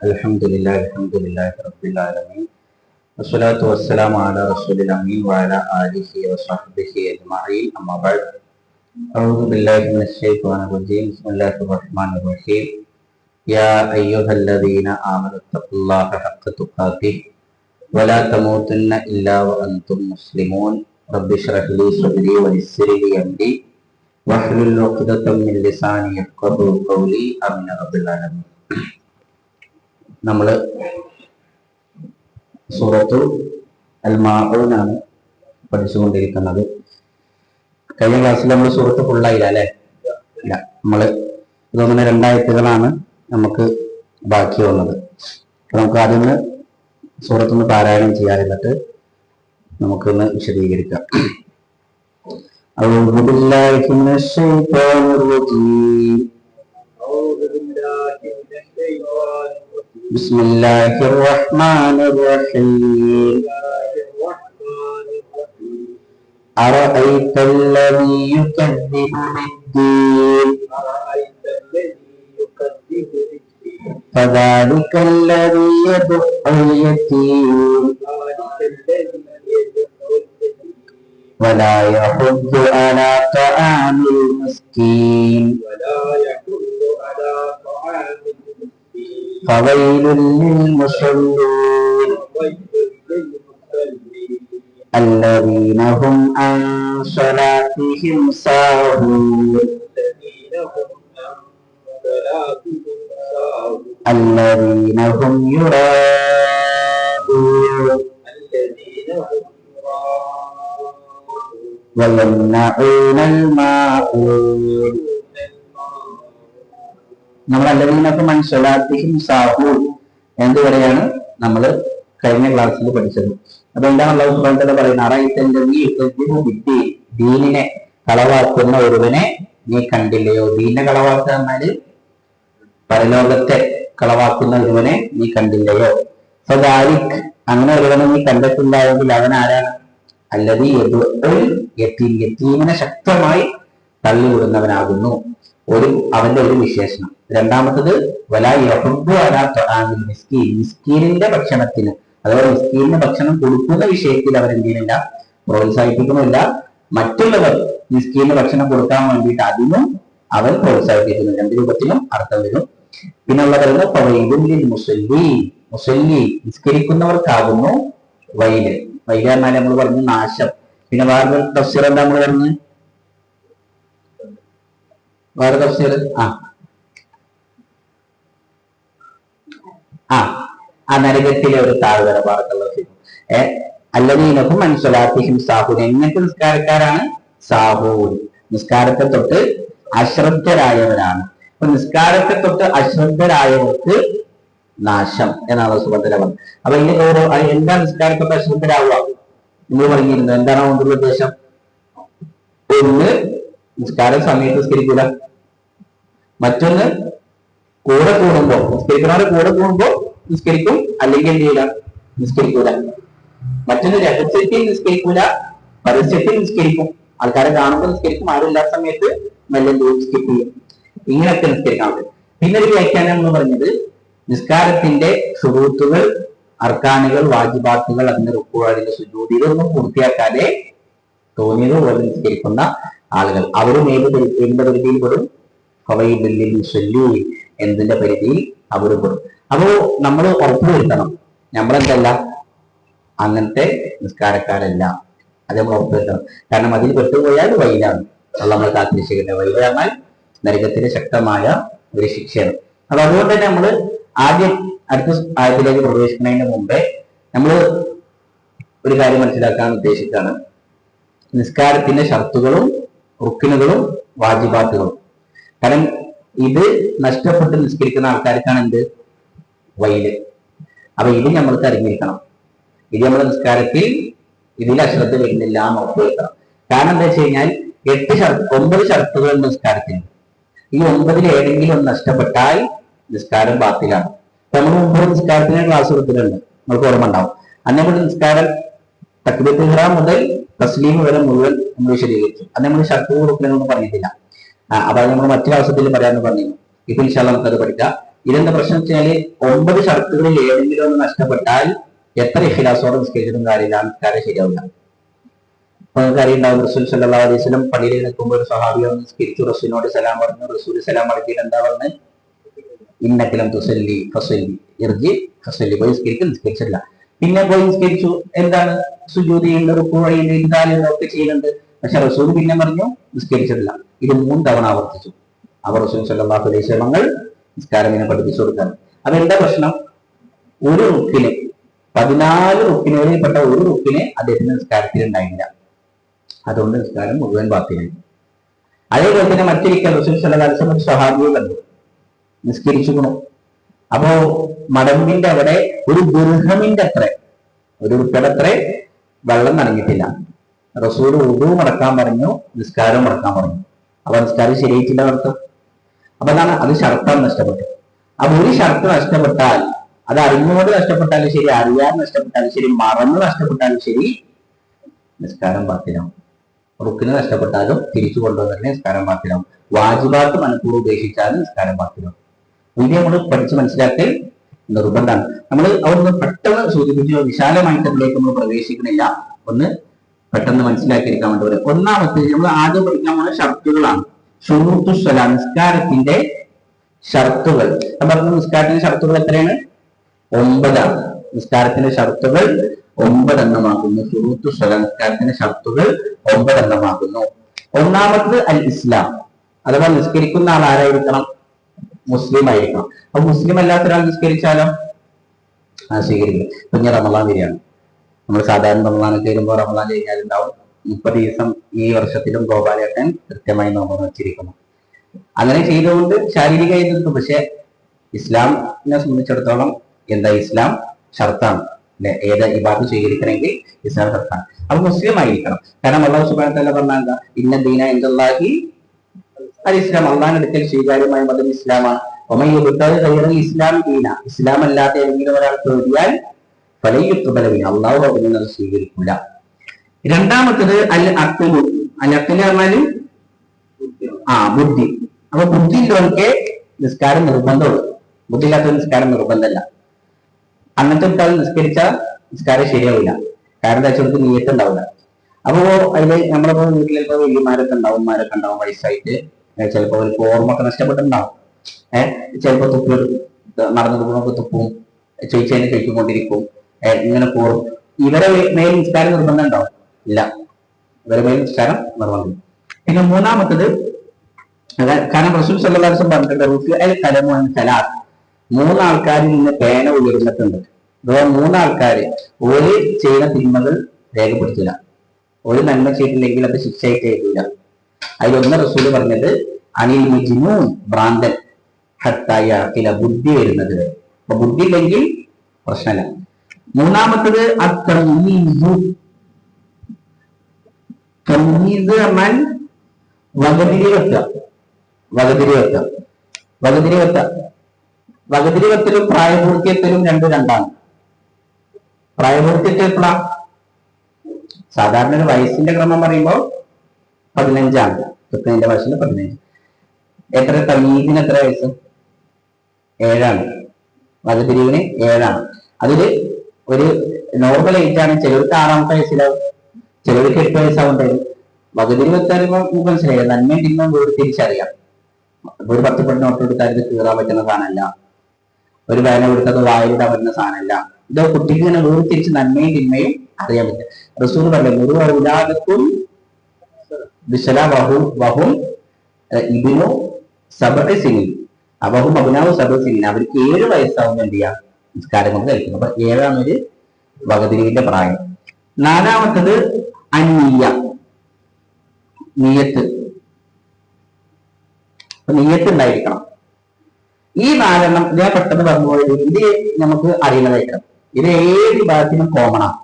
അൽഹംദുലില്ലാഹി റബ്ബിൽ ആലമീൻ വസ്സലാത്തു വസ്സലാമു അലാ റസൂലിൽ അമീൻ വഅലാ ആലിഹി വസഹ്ബിഹി അജ്മഈൻ അമ്മാ ബഅദ് അഊദു ബില്ലാഹി മിനശ് ശൈത്വാനിർ റജീം ബിസ്മില്ലാഹിർ റഹ്മാനിർ റഹീം യാ അയ്യുഹല്ലദീന ആമനു തഖുല്ലാഹ ഹഖ്ക തുഖാതിഹി വലാ തമൂതുന്ന ഇല്ലാ വഅൻതും മുസ്ലിമൂൻ റബ്ബി ഇശ്റഹ് ലി സദ്രി വയസ്സിർ ലി അംരി വഹ്ലുൽ ഉഖ്ദതം മിൻ ലിസാനി യഫ്ഖഹു ഖൗലി ആമീൻ റബ്ബിൽ ആലമീൻ. നമ്മൾ സൂറത്തു അൽ മാഊനാണ് പഠിച്ചുകൊണ്ടിരിക്കുന്നത്. കഴിഞ്ഞ ക്ലാസ്സിൽ നമ്മൾ സൂറത്ത് ഫുള്ളായില്ല അല്ലെ? ഇല്ല, നമ്മൾ ഇതൊന്നും രണ്ടായത്തുകളാണ് നമുക്ക് ബാക്കി വന്നത്. നമുക്ക് ആദ്യം സൂറത്തൊന്ന് പാരായണം ചെയ്യാതിരുന്നിട്ട് നമുക്കൊന്ന് വിശദീകരിക്കാം. أعوذ بالله من الشيطان الرجيم بسم الله الرحمن الرحيم أرأيت الذي يكذب بالدين فذلك الذي يدع اليتيم ولا يحض على طعام المسكين فويل للمصلين الذين هم عن صلاتهم ساهون الذين هم يراءون ويمنعون الماعون. നമ്മൾ അല്ലദീനഹും അൻ സ്വലാത്തിഹിം സാഹൂൻ എന്തുവരെയാണ് നമ്മൾ കഴിഞ്ഞ ക്ലാസ്സിൽ പഠിച്ചത്. അപ്പൊ എന്താണ് അല്ലാഹു സുബ്ഹാനഹു വ തആല പറയുന്നത്? അറഅയ്തല്ലദീ യുകദ്ദിബു ബിദ്ദീൻ, ദീനിനെ കളവാക്കുന്ന ഒരുവനെ നീ കണ്ടില്ലയോ? ദീനിനെ കളവാക്കുക എന്നാൽ പരലോകത്തെ കളവാക്കുന്ന ഒരുവനെ നീ കണ്ടില്ലയോ? ഫദാലിക്, അങ്ങനെ ഒരുവനെ നീ കണ്ടിട്ടുണ്ടായെങ്കിൽ അവൻ ആരാണ്? അല്ലദീ യദ്ഉൽ യതീം, യതീമിനെ ശക്തമായി തള്ളിവിടുന്നവനാകുന്നു. അവന്റെ ഒരു വിശേഷണം. രണ്ടാമത്തത് വലാ യഹുദ്ദു അലാ ത്വആമിൽ മിസ്കീൻ, മിസ്കീനിന്റെ ഭക്ഷണത്തിന് അഥവാ മിസ്കീനിന്റെ ഭക്ഷണം കൊടുക്കുന്ന വിഷയത്തിൽ അവൻ എന്തിനില്ല? പ്രോത്സാഹിപ്പിക്കുന്നില്ല. മറ്റുള്ളവർ മിസ്കീന് ഭക്ഷണം കൊടുക്കാൻ വേണ്ടിയിട്ട് അതിനും അവൻ പ്രോത്സാഹിപ്പിക്കുന്നു. രണ്ട് രൂപത്തിലും അർത്ഥം വരും. പിന്നെ ഉള്ള പറയുന്നത് ഫവൈലുൻ ലിൽ മുസല്ലീൻ, മുസല്ലി നിസ്കരിക്കുന്നവർക്കാകുന്നു വൈല്. വൈല് എന്നാൽ നമ്മൾ പറഞ്ഞു നാശം. പിന്നെ വേറെ തഫ്സീർ എന്താ നമ്മൾ പറഞ്ഞു? വേറെ തഫ്സീർ ആ നരകത്തിലെ ഒരു താഴ്വര. അല്ലദീനഹും അൻ സ്വലാത്തിഹിം സാഹൂൻ, എങ്ങനത്തെ നിസ്കാരക്കാരാണ്? സാഹൂൻ, നിസ്കാരത്തെ തൊട്ട് അശ്രദ്ധരായവരാണ്. അപ്പൊ നിസ്കാരത്തെ തൊട്ട് അശ്രദ്ധരായവർക്ക് നാശം എന്നാണ് സുബന്ധന പറഞ്ഞത്. അപ്പൊ ഇതിന് ഓരോ എന്താ നിസ്കാരത്തെ തൊട്ട് അശ്രദ്ധരാവുക നമ്മൾ പറഞ്ഞിരുന്നത്? എന്താണ് കൊണ്ടുള്ള ഉദ്ദേശം? ഒന്ന്, നിസ്കാരം സമയത്ത് നിസ്കരിക്കൂല. മറ്റൊന്ന്, കൂടെ കൂടുമ്പോ നിസ്കരിക്കുന്നവരെ കൂടെ കൂടുമ്പോ നിസ്കരിക്കും, അല്ലെങ്കിൽ എന്ത് ചെയ്യില്ല? നിസ്കരിക്കൂല. മറ്റൊന്ന്, രഹസ്യത്തിൽ നിസ്കരിക്കൂല, പരസ്യത്തിൽ നിസ്കരിക്കും. ആൾക്കാരെ കാണുമ്പോൾ നിസ്കരിക്കും, ആരുമില്ലാത്ത സമയത്ത് മെല്ലെ സ്കിപ്പ് ചെയ്യും. ഇങ്ങനെയൊക്കെ നിസ്കരിക്കാൻ പറ്റും. പിന്നെ ഒരു വ്യാഖ്യാനം എന്ന് പറഞ്ഞത് നിസ്കാരത്തിന്റെ ശുറൂത്തുകൾ, അർക്കാനുകൾ, വാജിബാത്തുകൾ, അതിന്റെ റുക്കൂ, അതിന്റെ സുജൂദ് ഇതൊന്നും പൂർത്തിയാക്കാതെ തോന്നിയത് പോലെ നിസ്കരിക്കുന്ന ആളുകൾ അവരും ഏതിന്റെ പരിധിയിൽ പെടും? ഫവൈലുൽ മുസല്ലീൻ, എന്തിന്റെ പരിധിയിൽ അവർ പെടും? അപ്പോ നമ്മൾ ഉറപ്പുവരുത്തണം നമ്മളെന്തല്ല അങ്ങനത്തെ നിസ്കാരക്കാരല്ല. അത് നമ്മൾ ഉറപ്പുവരുത്തണം. കാരണം അതിൽ പെട്ടുപോയാൽ വൈലാണ്. അത് നമ്മൾ കാത്തിരിച്ചിരിക്കേണ്ട. വൈല് പറഞ്ഞാൽ നരകത്തിന്റെ ശക്തമായ ഒരു ശിക്ഷയാണ്. അപ്പൊ അതുകൊണ്ട് തന്നെ നമ്മൾ ആദ്യം അടുത്ത ആയത്തിലേക്ക് പ്രവേശിക്കുന്നതിന് മുമ്പേ നമ്മൾ ഒരു കാര്യം മനസ്സിലാക്കാൻ ഉദ്ദേശിക്കുകയാണ്. നിസ്കാരത്തിന്റെ ഷർത്തുകളും റുക്കിനുകളും വാജിബാത്തുകളും. കാരണം ഇത് നഷ്ടപ്പെട്ട് നിസ്കരിക്കുന്ന ആൾക്കാർക്കാണ് എന്ത്? വൈല്. അപ്പൊ ഇത് നമ്മൾക്ക് അറിഞ്ഞിരിക്കണം. ഇത് നമ്മുടെ നിസ്കാരത്തിൽ ഇതിൽ അശ്രദ്ധ വരുന്നില്ല എന്ന് ഉറപ്പുവരുത്തണം. കാരണം എന്താ വെച്ച് കഴിഞ്ഞാൽ 9 ഷർത്തുകളുണ്ട് നിസ്കാരത്തിന്. ഈ 9 ഏതെങ്കിലും ഒന്ന് നഷ്ടപ്പെട്ടാൽ നിസ്കാരം ബാത്തിലാണ്. നമ്മൾ മുമ്പ് നിസ്കാരത്തിന് ക്ലാസ് കൊടുത്തിട്ടുണ്ട്, നമുക്ക് ഓർമ്മ ഉണ്ടാവും. അന്നേരം നിസ്കാരം തക്ബീറത്തുൽ ഇഹ്റാം മുതൽ തസ്ലീം വരെ മുഴുവൻ നമ്മൾ വിശദീകരിച്ചു. അത് നമ്മൾ ഷർത്തുകൾ കൊടുക്കണമെന്ന് പറഞ്ഞിട്ടില്ല. അപ്പൊ അത് നമ്മൾ മറ്റൊരു അവസരത്തിൽ പറയാമെന്ന് പറഞ്ഞിരുന്നു. ഇപ്പൊ ഇൻഷാ അല്ലാഹ് നമുക്കത് പഠിക്കാം. ഇതെന്താ പ്രശ്നം വെച്ചാല് 9 ഷർത്തുകളിൽ ഏതെങ്കിലും ഒന്ന് നഷ്ടപ്പെട്ടാൽ എത്ര ഇഖ്ലാസോടെ നിസ്കരിച്ചിട്ടും കാര്യമില്ല, നിസ്കാരം ശരിയാവില്ല. അപ്പൊ നിങ്ങൾക്ക് അറിയുണ്ടാവും, റസൂൽ സല്ലല്ലാഹു അലൈഹി വസല്ലം പള്ളിയിൽ നിൽക്കുമ്പോൾ ഒരു സ്വഹാബി നിസ്കരിച്ചു, റസൂലിനോട് സലാം പറഞ്ഞു. റസൂൽ സലാം മടക്കിയിട്ട് എന്താ പറഞ്ഞത്? ഇന്നക്കലം തുസല്ലി ഫസല്ലി ഇർജി ഫസല്ലി. പോയി നിസ്കരിക്കും, നിസ്കരിച്ചില്ല. പിന്നെ പോയി നിസ്കരിച്ചു, എന്താണ് സുജൂദ് ചെയ്യുന്നുണ്ട്, റുക്കൂ ചെയ്യുന്നുണ്ട്, ഇൻകാലുണ്ട്, ഒക്കെ ചെയ്യുന്നുണ്ട്. പക്ഷെ റസൂൽ പിന്നെ പറഞ്ഞു നിസ്കരിച്ചിട്ടില്ല. ഇത് 3 തവണ ആവർത്തിച്ചു. അവർ റസൂൽ സല്ലല്ലാഹു അലൈഹി വസല്ലം നിസ്കാരം ഇങ്ങനെ പഠിപ്പിച്ചു കൊടുക്കാൻ. അതെന്താ പ്രശ്നം? ഒരു റുക്കിന് 14 റുക്കിനുകളിൽപ്പെട്ട ഒരു റുക്കിന് അദ്ദേഹത്തിന് നിസ്കാരത്തിൽ ഉണ്ടായില്ല. അതുകൊണ്ട് നിസ്കാരം മുഴുവൻ ബാത്തിലായി. അതേപോലെ തന്നെ മറ്റൊരിക്കൽ റസൂൽ സല്ലല്ലാഹു അലൈഹി വസല്ലം സ്വഹാബിയെ കണ്ടു, നിസ്കരിച്ചു. അപ്പോ മടമ്പിന്റെ അവിടെ ഒരു ദുർഹമിന്റെ അത്ര, ഒരു റുക്കയുടെ അത്ര വെള്ളം നനഞ്ഞിട്ടില്ല. റസൂൽ ഉദു മടക്കാൻ പറഞ്ഞു, നിസ്കാരം മടക്കാൻ പറഞ്ഞു. അപ്പൊ നിസ്കാരം ശരിയായിട്ടില്ല അർത്ഥം. അപ്പൊ എന്താണ്? അത് ഷർത്താൻ നഷ്ടപ്പെട്ടു. അപ്പൊ ഒരു ഷർത്ത് നഷ്ടപ്പെട്ടാൽ, അത് അറിഞ്ഞുകൊണ്ട് നഷ്ടപ്പെട്ടാലും ശരി, അറിയാൻ നഷ്ടപ്പെട്ടാലും ശരി, മറന്ന് നഷ്ടപ്പെട്ടാലും ശരി, നിസ്കാരം ബാത്തിലാവും. റുക്കിന് നഷ്ടപ്പെട്ടാലും തിരിച്ചു കൊണ്ടുവന്നെ നിസ്കാരം ബാത്തിലാവും. വാജിബാത്ത് മണിക്കൂർ ഉപേക്ഷിച്ചാലും നിസ്കാരം ബാത്തിലാവും. ഇത് നമ്മൾ പഠിച്ച് മനസ്സിലാക്കൽ നിർബന്ധമാണ്. നമ്മൾ അവിടുന്ന് പെട്ടെന്ന് സൂചിപ്പിച്ചു, വിശാലമായിട്ട് അതിലേക്ക് നമ്മൾ പ്രവേശിക്കുന്നില്ല. ഒന്ന് പെട്ടെന്ന് മനസ്സിലാക്കിയിരിക്കാൻ വേണ്ടി പറയും. ഒന്നാമത്തെ നമ്മൾ ആദ്യം പഠിക്കാൻ പോകുന്ന ഷർത്തുകളാണ്. ശുറൂത്തു സ്വലാത്ത്, നിസ്കാരത്തിന്റെ ഷർത്തുകൾ. ഞാൻ പറഞ്ഞു നിസ്കാരത്തിന്റെ ഷർത്തുകൾ എത്രയാണ്? 9. നിസ്കാരത്തിന്റെ ഷർത്തുകൾ 9 എണ്ണമാക്കുന്നു. ശുറൂത്തു സ്വലാത്ത്, നിസ്കാരത്തിന്റെ ഷർത്തുകൾ 9 എണ്ണമാക്കുന്നു. ഒന്നാമത് അൽ ഇസ്ലാം, അഥവാ നിസ്കരിക്കുന്ന ആൾ ആരായിരിക്കണം? മുസ്ലിം ആയിരിക്കണം. അപ്പൊ മുസ്ലിം അല്ലാത്ത ഒരാൾ നിസ്കരിച്ചാലോ സ്വീകരിക്കില്ല. ഇപ്പൊ ഞാൻ റമളാൻ വരികയാണ്. നമ്മൾ സാധാരണ റമളാനൊക്കെ വരുമ്പോൾ റമളാൻ കഴിഞ്ഞാലുണ്ടാവും 30 ദിവസം ഈ വർഷത്തിലും ഗോപാലകൻ കൃത്യമായി നോമ്പ് വെച്ചിരിക്കുന്നു. അങ്ങനെ ചെയ്തുകൊണ്ട് ശാരീരികമായി നിൽക്കും. പക്ഷെ ഇസ്ലാമിനെ സംബന്ധിച്ചിടത്തോളം എന്താ? ഇസ്ലാം ഷർത്താണ് അല്ലെ? ഏത് ഇബാദത്ത് സ്വീകരിക്കണമെങ്കിൽ ഇസ്ലാം ഷർത്താണ്. അപ്പൊ മുസ്ലിം ആയിരിക്കണം. കാരണം അല്ലാഹു സുബ്ഹാനഹു വ തആല പറഞ്ഞാൽ എന്താ? ഇന്ന ദീന ഇൻദല്ലാഹി അൽ ഇസ്ലാം, അള്ളാഹിന്റെ അടുക്കൽ സ്വീകാര്യമായ മതം ഇസ്ലാമാണ്. ഇസ്ലാം ദീന, ഇസ്ലാം അല്ലാത്ത ഏതെങ്കിലും ഒരാൾ തേടിയാൽ അള്ളാഹു അതിനെ സ്വീകരിക്കില്ല. രണ്ടാമത്തത് അൽ അഖ്ലു. അൽ അഖ്ലു പറഞ്ഞാല് ബുദ്ധി. അപ്പൊ ബുദ്ധി ഉള്ളവർക്ക് നിസ്കാരം നിർബന്ധമുള്ളൂ, ബുദ്ധി ഇല്ലാത്ത നിസ്കാരം നിർബന്ധമല്ല. അങ്ങനത്തെ ഒരാൾ നിസ്കരിച്ചാൽ നിസ്കാരം ശരിയാവില്ല. കാരണം എന്താ വെച്ചാൽ നീയത്ത് ഉണ്ടാവില്ല. അപ്പോ അതില് നമ്മളിപ്പോ വീട്ടിൽ ചിലപ്പോ വലിയമാരൊക്കെ ഉണ്ടാവും, വയസ്സായിട്ട് ചിലപ്പോൾ അവർക്ക് ഓർമ്മ ഒക്കെ നഷ്ടപ്പെട്ടിട്ടുണ്ടാവും. ചിലപ്പോ തുപ്പ് നടന്നു പോകുമ്പോൾ തുപ്പും, ചോദിച്ചതിനെ കഴിച്ചുകൊണ്ടിരിക്കും, ഇങ്ങനെ പോറും. ഇവരെ മേൽ നിസ്കാരം നിർബന്ധം ഉണ്ടാവും? ഇല്ല, ഇവരെ മേൽ നിസ്കാരം നിർബന്ധം. പിന്നെ മൂന്നാമത്തത്, കാരണം റസൂൽ സല്ലല്ലാഹു അലൈഹി വസല്ലം പറഞ്ഞിട്ടുണ്ട്, 3 ആൾക്കാരിൽ നിന്ന് പേന ഉയർന്നിട്ടുണ്ട്. അഥവാ 3 ആൾക്കാര് ഒരു ചെയ്യുന്ന തിന്മകൾ രേഖപ്പെടുത്തില്ല, ഒരു നന്മ ചെയ്തില്ലെങ്കിൽ അത് ശിക്ഷയായിട്ട് എഴുതില്ല. അതിലൊന്ന് റസൂല് പറഞ്ഞത് അനിൽ മുജ്നൂൻ, ഭ്രാന്തൻ, ഹത്തായ അഖില, ബുദ്ധി വരുന്നത് വരെ. അപ്പൊ ബുദ്ധി ഇല്ലെങ്കിൽ പ്രശ്നമല്ല. മൂന്നാമത്തത് അത്തമീസ്. തമീസ് പറഞ്ഞാൽ വകതിരി വെക്കുക. വകതിരിവെത്തലും പ്രായപൂർത്തിയെത്തലും രണ്ടാണ്. പ്രായപൂർത്തിയെത്തൽ സാധാരണ ഒരു വയസ്സിന്റെ ക്രമം പറയുമ്പോൾ 15 ന്റെ വയസ്സിൽ 15. എത്ര? തമീസിന് എത്ര വയസ്സ്? 7. വകതിരിവിന് 7. അതില് ഒരു നോർമൽ ഏജ് ആണ്. ചിലർക്ക് 6ാമത്തെ വയസ്സിലാവും, ചിലർക്ക് 8 വയസ്സാവുണ്ടായിരുന്നു. വകതിരിവെത്താറുമ്പോൾ മനസ്സിലായി, നന്മയും തിന്മയും തിരിച്ചറിയാം. ഒരു 10 പെണ്ണ് നോട്ട് എടുത്താൽ ഇത് കീറാൻ പറ്റുന്ന സാധനമല്ല, ഒരു വേന കൊടുത്തത് വായിലിടാൻ പറ്റുന്ന സാധനമല്ല. ഇത് കുട്ടിക്ക് ഇങ്ങനെ വേർതിരിച്ച് നന്മയും തിന്മയും അറിയാൻ പറ്റും. റസൂൽ പറഞ്ഞു, ഒരു ഔലാദക്കും വഹും ഇബ്നു സബഇ സിനീൻ, വഹും അബ്നാഉ സബഇ സിനീൻ, അവർക്ക് 7 വയസ്സാവുമ്പോൾ എന്ത് ചെയ്യാം? നിസ്കാരം കൊണ്ട് കഴിക്കും. അപ്പൊ 7 ഒരു വകതിരിവിന്റെ പ്രായം. 4ാമത്തത് നിയ്യത്ത്. നിയ്യത്ത് ഉണ്ടായിരിക്കണം. ഈ 4 ഞാൻ പെട്ടെന്ന് പറഞ്ഞുപോയത് ഇത് നമുക്ക് അറിയുന്നതായിരിക്കണം. ഇത് ഏത് വിഭാഗത്തിനും കോമണാണ്,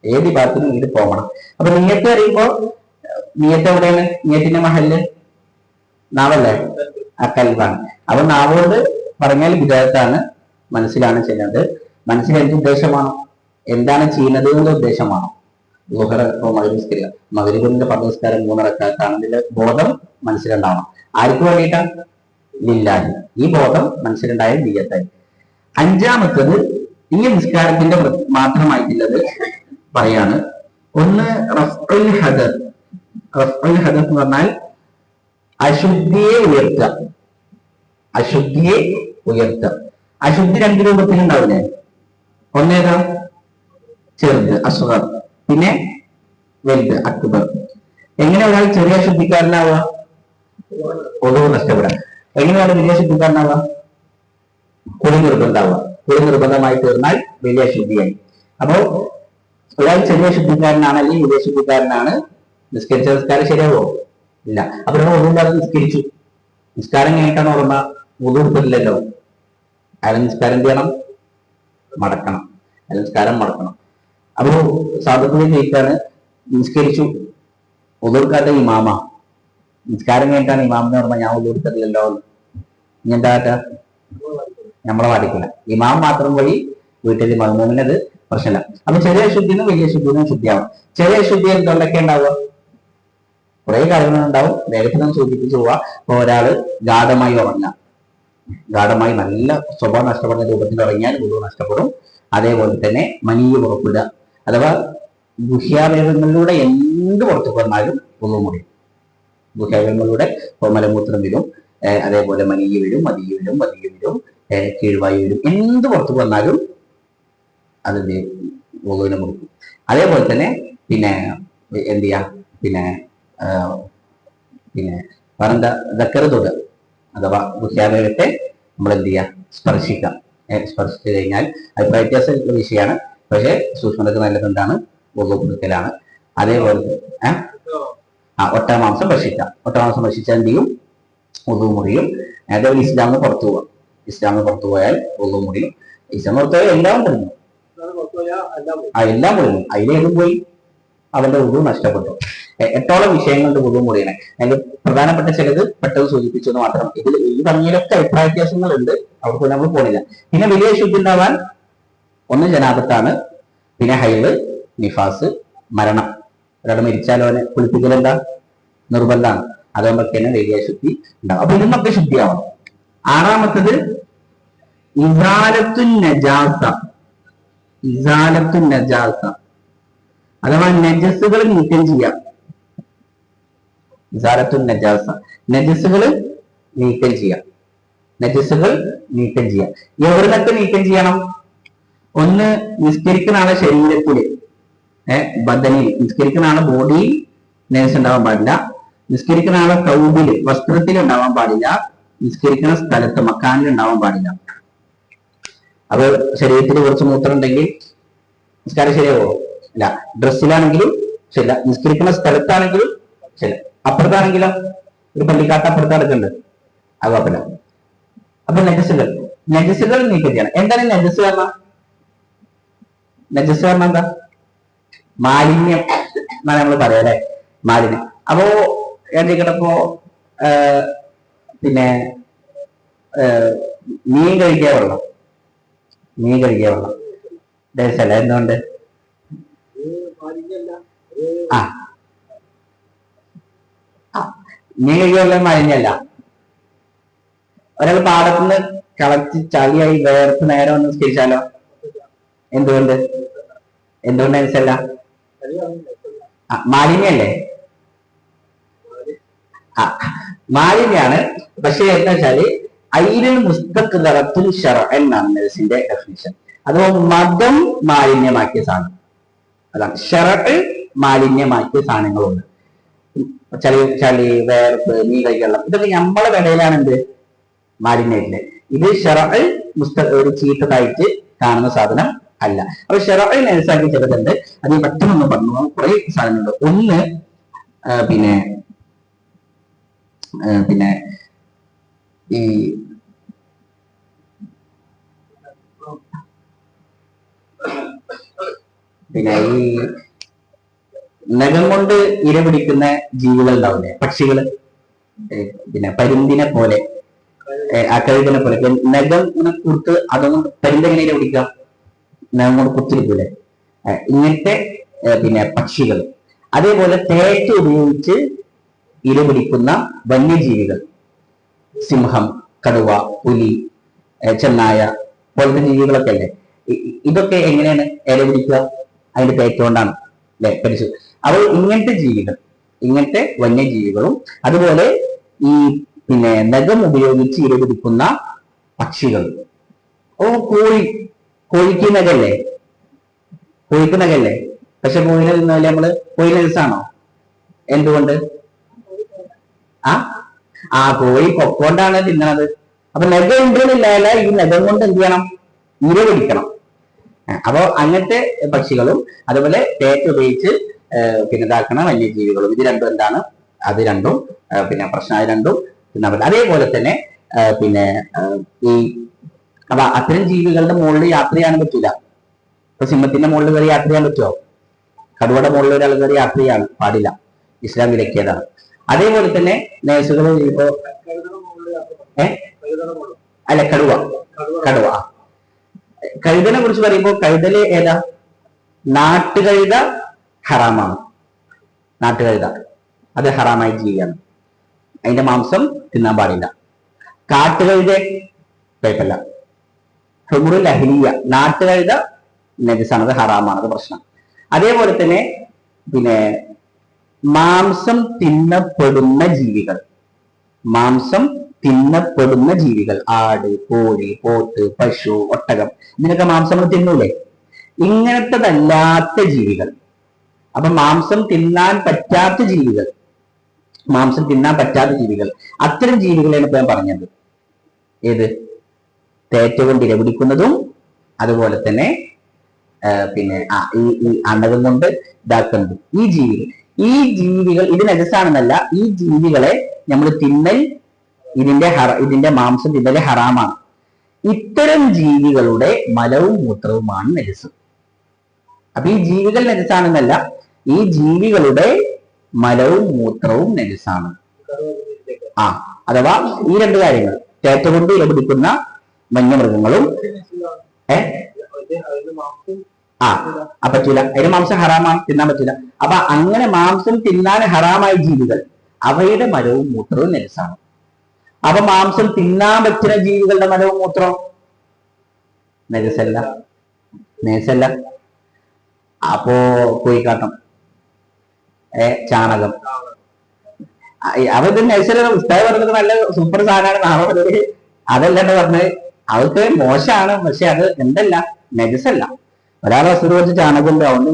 ഏത് വിഭാഗത്തിനും ഇത് കോമണാണ്. അപ്പൊ നിയ്യത്ത് അറിയുമ്പോൾ നിയ്യത്ത് എവിടെയാണ്? നിയ്യത്തിന്റെ മഹല്ല് നാവല്ലേ? കൽബാണ്. അപ്പൊ നാവുകൊണ്ട് പറഞ്ഞാൽ വിദേഹത്താണ്, മനസ്സിലാണ് ചെയ്യുന്നത്. മനസ്സിൽ എന്ത് ഉദ്ദേശമാണ്? എന്താണ് ചെയ്യുന്നത് എന്നുള്ള ഉദ്ദേശമാണ്. മഗ്‌രിബിന്റെ ഫർദ് നിസ്കാരം 3 റക്അത്താണ്. ഇതിന്റെ ബോധം മനസ്സിലുണ്ടാവണം. ആർക്ക് വേണ്ടിയിട്ടാണ്? ലില്ലാഹി. ഈ ബോധം മനസ്സിലുണ്ടായ നിയ്യത്തായി. അഞ്ചാമത്തത് ഈ നിസ്കാരത്തിന്റെ മാത്രമായിട്ടുള്ളത് പറയാണ്. ഒന്ന് റഫ്ഉൽ ഹദസ്. റഫ്ഉൽ ഹദസ് എന്ന് പറഞ്ഞാൽ അശുദ്ധിയെ ഉയർത്തുക. അശുദ്ധിയെ ഉയർത്തുക. അശുദ്ധി രണ്ട് രൂപത്തിലുണ്ടാവില്ലേ? ഒന്നേതാ? ചെറുത് അസ്ഗർ, പിന്നെ വലുത് അക്ബർ. എങ്ങനെ ഒരാൾ ചെറിയ ശുദ്ധിക്കാരനാവുക? ഒതു നഷ്ടപ്പെടാം. എങ്ങനെയാണ് വലിയ ശുദ്ധിക്കാരനാവുക? കുളി നിർബന്ധമാവുക. കുളി നിർബന്ധമായി തീർന്നാൽ വലിയ ശുദ്ധിയായി. അപ്പോ ഒരാൾ ചെറിയ ശുദ്ധിക്കാരനാണ് അല്ലെങ്കിൽ വലിയ ശുദ്ധിക്കാരനാണ്, നിസ്കരിച്ച നിസ്കാരം ശരിയാവോ? ഇല്ല. അപ്പൊ നമ്മൾ ഒന്നുമില്ലാതെ നിസ്കരിച്ചു. നിസ്കാരം കഴിഞ്ഞിട്ടാണ് ഓർമ്മ ഒതു എടുത്തില്ലല്ലോ. അയാൾ നിസ്കാരം എന്ത് ചെയ്യണം? മടക്കണം. അയാൾ നിസ്കാരം മടക്കണം. അപ്പോ സാധുക്കളിൽ ജയിക്കാണ്, നിസ്കരിച്ചു, ഒതു എടുക്കാത്ത ഇമാമ. നിസ്കാരം കഴിഞ്ഞിട്ടാണ് ഇമാമെന്ന് പറഞ്ഞാൽ ഞാൻ ഒതു എടുത്തില്ലല്ലോ. ഇനി എന്താ നമ്മളെ ബാധിക്കില്ല. ഇമാം മാത്രം വഴി വീട്ടിൽ മഹ്മൂമിനത് പ്രശ്നമില്ല. അപ്പൊ ചെറിയ ശുദ്ധിനും വലിയ ശുദ്ധിനും ശുദ്ധിയാവും. ചെറിയ ശുദ്ധി എന്തൊക്കെ ഉണ്ടാവുക? കുറെ കാര്യങ്ങളുണ്ടാവും. വേഗത്തിൽ നമ്മൾ സൂചിപ്പിച്ചു പോവാ. ഇപ്പൊ ഒരാള് ഗാഠമായി ഉറങ്ങാം, ഗാഠമായി നല്ല സ്വഭാവം നഷ്ടപ്പെടുന്ന രൂപത്തിൽ ഇറങ്ങിയാൽ ഉള്ളു നഷ്ടപ്പെടും. അതേപോലെ തന്നെ മനീയ പുറപ്പെടുക, അഥവാ ഗുഹ്യാവയവങ്ങളിലൂടെ എന്ത് പുറത്തു വന്നാലും ഉള്ളു മുറിയും. ഗുഹ്യാവയവങ്ങളിലൂടെ മലമൂത്രം വരും, അതേപോലെ മനീയ വരും, മതിയ വരും, മതിയ വരും, കീഴ്വായു വരും. എന്ത് പുറത്തു വന്നാലും അതിന്റെ ഉള്ളുവിനെ മുറിക്കും. അതേപോലെ തന്നെ പിന്നെ എന്ത് ചെയ്യാം? പിന്നെ വേറെന്താ? ദക്കറ് തൊടുക, അഥവാ ഗുഹ്യാവയവത്തെ നമ്മൾ എന്ത് ചെയ്യാം? സ്പർശിക്കാം. സ്പർശിച്ചു കഴിഞ്ഞാൽ അഭിപ്രായ വ്യത്യാസമുള്ള വിഷയമാണ്. പക്ഷെ സൂക്ഷ്മതക്ക് നല്ലതെന്താണ്? ഉള്ളു കൊടുക്കലാണ്. അതേപോലെ ഒട്ടമാംസം ഭക്ഷിക്കാം. ഒട്ടമാംസം ഭക്ഷിച്ചാൽ എന്ത് ചെയ്യും? ഉള്ളു മുറിയും. അതേപോലെ ഇസ്ലാമിന് പുറത്തു പോവാം. ഇസ്ലാമിന് പുറത്തു പോയാൽ ഉള്ളു മുറിയും. ഇസ്ലാം പുറത്തു പോയാൽ എല്ലാം മുറിഞ്ഞു. എല്ലാം മുറിഞ്ഞു. അതിലേതും പോയി അവന്റെ ഉള്ളു നഷ്ടപ്പെട്ടു. എട്ടോളം വിഷയങ്ങളുടെ ഉള്ളു മുറിയണേ. അതിൽ പ്രധാനപ്പെട്ട ചിലത് പെട്ടെന്ന് സൂചിപ്പിച്ചു എന്ന് മാത്രം. ഇതിൽ ഈ പറഞ്ഞതിലൊക്കെ അഭിപ്രായ വ്യത്യാസങ്ങളുണ്ട്. അവർക്ക് നമ്മൾ പോണില്ല. പിന്നെ വലിയ ശുദ്ധി ഉണ്ടാവാൻ ഒന്ന് ജനാപത്താണ്, പിന്നെ ഹൈള്, നിഫാസ്, മരണം. ഒരാൾ മരിച്ചാലോ അവനെ കുളിപ്പിക്കലെന്താ? നിർബന്ധമാണ്. അതുകൊണ്ടൊക്കെയാണ് വലിയ ശുദ്ധി ഉണ്ടാവും. അപ്പൊ ഇതിനൊക്കെ ശുദ്ധിയാവണം. ആറാമത്തത് ഇസാലത്തുൻ നജാസ. ഇസാലത്തുൻ നജാസ അഥവാ നജസ്സുകൾ നീക്കം ചെയ്യാം. ഇസാലത്തുൻ നജാസ, നജസ്സുകൾ നീക്കം ചെയ്യാം. നജസ്സുകൾ നീക്കം ചെയ്യാം. എവിടുന്നൊക്കെ നീക്കം ചെയ്യണം? ഒന്ന് നിസ്കരിക്കുന്ന ആളെ ശരീരത്തില്, ബദനിൽ നിസ്കരിക്കുന്ന ആളെ ബോഡിയിൽ നജസ് ഉണ്ടാവാൻ പാടില്ല. നിസ്കരിക്കുന്ന ആളെ കൗബില്, വസ്ത്രത്തിൽ ഉണ്ടാവാൻ പാടില്ല. നിസ്കരിക്കുന്ന സ്ഥലത്ത് മക്കാനിൽ ഉണ്ടാവാൻ പാടില്ല. അത് ശരീരത്തിൽ കുറച്ച് മൂത്രം ഉണ്ടെങ്കിൽ നിസ്കാരം ശരിയാവോ? ഇല്ല. ഡ്രസ്സിലാണെങ്കിലും ശരില്ല, നിസ്കരിക്കുന്ന സ്ഥലത്താണെങ്കിലും ശരി. അപ്പുറത്താണെങ്കിലോ ഒരു പള്ളിക്കാട്ട് അപ്പുറത്ത് നടക്കുന്നുണ്ട്, അത് കുഴപ്പമില്ല. അപ്പൊ നജസ്സുകൾ നീക്കം ചെയ്യണം. എന്താണ് നജസ് പറഞ്ഞ? നജസ് പറഞ്ഞ എന്താ? മാലിന്യം എന്നാണ് നമ്മൾ പറയാം അല്ലെ? മാലിന്യം. അപ്പോ എന്തൊക്കെയപ്പോ പിന്നെ മീൻ കഴിക്കുക വെള്ളം, മീൻ കഴിക്കുക വെള്ളം ദേശല്ല. എന്തുകൊണ്ട്? മീൻ കഴിക്കുക വെള്ളം മാലിന്യല്ല. ഒരാൾ പാടത്തുനിന്ന് കളച്ച് ചളിയായി വേർത്ത് നേരെ വന്ന് നിസ്കരിച്ചാലോ? എന്തുകൊണ്ട്? എന്തുകൊണ്ട് നജസല്ല? മാലിന്യല്ലേ? മാലിന്യാണ്. പക്ഷെ എന്താ വെച്ചാല് ഐരിൽ മുസ്തഖ്ദറത്തുൽ ശർഅ എന്നാണ് നജസിന്റെ ഡെഫിനിഷൻ. അഥവാ മതം മാലിന്യമാക്കിയ സാധനം, അതാണ് ശർഅ. മാലിന്യമാക്കിയ സാധനങ്ങളുണ്ട്. ചളി, വേർപ്പ്, മീൻ കഴിക്കണം, ഇതൊക്കെ നമ്മളെ വിലയിലാണ് എന്ത്? മാലിന്യമില്ലേ. ഇത് ശർഅ ഒരു ചീത്തതായിട്ട് കാണുന്ന സാധനം അല്ല. അപ്പൊ ശർഅ നജസാക്കി ചിലതുണ്ട്. അത് പെട്ടെന്ന് പറഞ്ഞു. കുറെ സാധനങ്ങളുണ്ട്. ഒന്ന് പിന്നെ ഈ നഖം കൊണ്ട് ഇര പിടിക്കുന്ന ജീവികൾ ഉണ്ടാവില്ലേ? പക്ഷികള്, പിന്നെ പരുന്തിനെ പോലെ, കഴുകിനെ പോലെ നഖം ഇങ്ങനെ കുത്ത്. അതൊന്നും പരുന്തെങ്ങനെ ഇര പിടിക്കാം? നഖം കൊണ്ട് കുത്തിരിക്കൂലെ? ഇങ്ങനത്തെ പക്ഷികൾ. അതേപോലെ തേറ്റ് ഉപയോഗിച്ച് ഇര പിടിക്കുന്ന വന്യജീവികൾ, സിംഹം, കടുവ, പുലി, ചെന്നായ പോലത്തെ ജീവികളൊക്കെ അല്ലേ. ഇതൊക്കെ എങ്ങനെയാണ് ഇല പിടിക്കുക? അതിന്റെ പേറ്റുകൊണ്ടാണ് അല്ലെ പഠിച്ചു. അപ്പോൾ ഇങ്ങനത്തെ വന്യജീവികളും അതുപോലെ ഈ നഖം ഉപയോഗിച്ച് ഇര പിടിക്കുന്ന പക്ഷികൾ. കോഴിക്ക് നഖല്ലേ? പക്ഷെ കോഴിനെ തിന്നാല് നമ്മള് കോഴി നജസാണോ? എന്തുകൊണ്ട്? കോഴി കൊക്കൊണ്ടാണ് തിന്നണത്. അപ്പൊ നഖം ഉണ്ടെന്നില്ല, ഈ നഖം കൊണ്ട് എന്ത് ചെയ്യണം? ഇര പിടിക്കണം. അപ്പൊ അങ്ങനത്തെ പക്ഷികളും അതുപോലെ പേറ്റ് ഉപയോഗിച്ച് ഇതാക്കണ വന്യജീവികളും, ഇത് രണ്ടും എന്താണ്? അത് രണ്ടും പ്രശ്നമായി രണ്ടും തിന്നാൻ പറ്റില്ല. അതേപോലെ തന്നെ അപ്പൊ അത്തരം ജീവികളുടെ മുകളിൽ യാത്ര ചെയ്യാൻ പറ്റില്ല. ഇപ്പൊ സിംഹത്തിന്റെ മുകളിൽ കയറി യാത്ര ചെയ്യാൻ പറ്റുമോ? കടുവയുടെ മുകളിൽ ഒരാൾ കയറി യാത്ര ചെയ്യാൻ പാടില്ല, ഇസ്ലാം വിലക്കിയതാണ്. അതേപോലെ തന്നെ നേഴ്സുകൾ ഇപ്പോ അല്ല കടുവ കഴുതനെ കുറിച്ച് പറയുമ്പോൾ കഴുതല് ഏതാ? നാട്ടുകഴുത ഹറാമാണ്. നാട്ടുകഴുത അത് ഹറാമായ ജീവിയാണ്, അതിന്റെ മാംസം തിന്നാൻ പാടില്ല. കാട്ടുകഴുത കുഴപ്പമില്ല. ഹുമുറുൽ അഹ്ലിയ നാട്ടുകഴുത നജസാണ്, അത് ഹറാമാണ്, അത് പ്രശ്നം. അതേപോലെ തന്നെ മാംസം തിന്നപ്പെടുന്ന ജീവികൾ, ആട്, കോഴി, പോത്ത്, പശു, ഒട്ടകം, ഇതിനൊക്കെ മാംസം നമ്മൾ തിന്നൂലേ? ഇങ്ങനത്തതല്ലാത്ത ജീവികൾ, അപ്പൊ മാംസം തിന്നാൻ പറ്റാത്ത ജീവികൾ, അത്തരം ജീവികളെയാണ് ഇപ്പൊ ഞാൻ പറഞ്ഞത്. ഏത്? തേറ്റ കൊണ്ട് ഇര പിടിക്കുന്നതും അതുപോലെ തന്നെ ഈ അണകം കൊണ്ട് ഇതാക്കുന്നതും ഈ ജീവികൾ ഇത് നജസാണെന്നല്ല, ഈ ജീവികളെ നമ്മൾ തിന്നൽ, ഇതിന്റെ മാംസം തിന്നൽ ഹറാമാണ്. ഇത്തരം ജീവികളുടെ മലവും മൂത്രവുമാണ് നജസ്. അപ്പൊ ഈ ജീവികൾ നജസാണെന്നല്ല, ഈ ജീവികളുടെ മലവും മൂത്രവും നജസാണ്. അഥവാ ഈ രണ്ട് കാര്യങ്ങൾ, തേറ്റ കൊണ്ട് ഇര പിടിക്കുന്ന വന്യമൃഗങ്ങളും പറ്റൂല, അതിന് മാംസം ഹറാമാണ്, തിന്നാൻ പറ്റൂല. അപ്പൊ അങ്ങനെ മാംസം തിന്നാൻ ഹറാമായ ജീവികൾ, അവയുടെ മലവും മൂത്രവും നജസാണ്. അപ്പൊ മാംസം തിന്നാൻ പറ്റുന്ന ജീവികളുടെ മലവും മൂത്രവും നജസല്ല. അപ്പോ കോഴിക്കാട്ടം, ചാണകം, അവർക്ക് നജസല്ല. ഉസ്താദ് പറഞ്ഞത് നല്ല സൂപ്പർ സാധനമാണ്, നാളെ പറഞ്ഞത് അതല്ലാണ്ട് പറഞ്ഞത് അവർക്ക് മോശമാണ്, പക്ഷെ അത് എന്തല്ല, നജസല്ല. ഒരാളെ വസ്തു വെച്ച് ചാണകം അതുകൊണ്ട്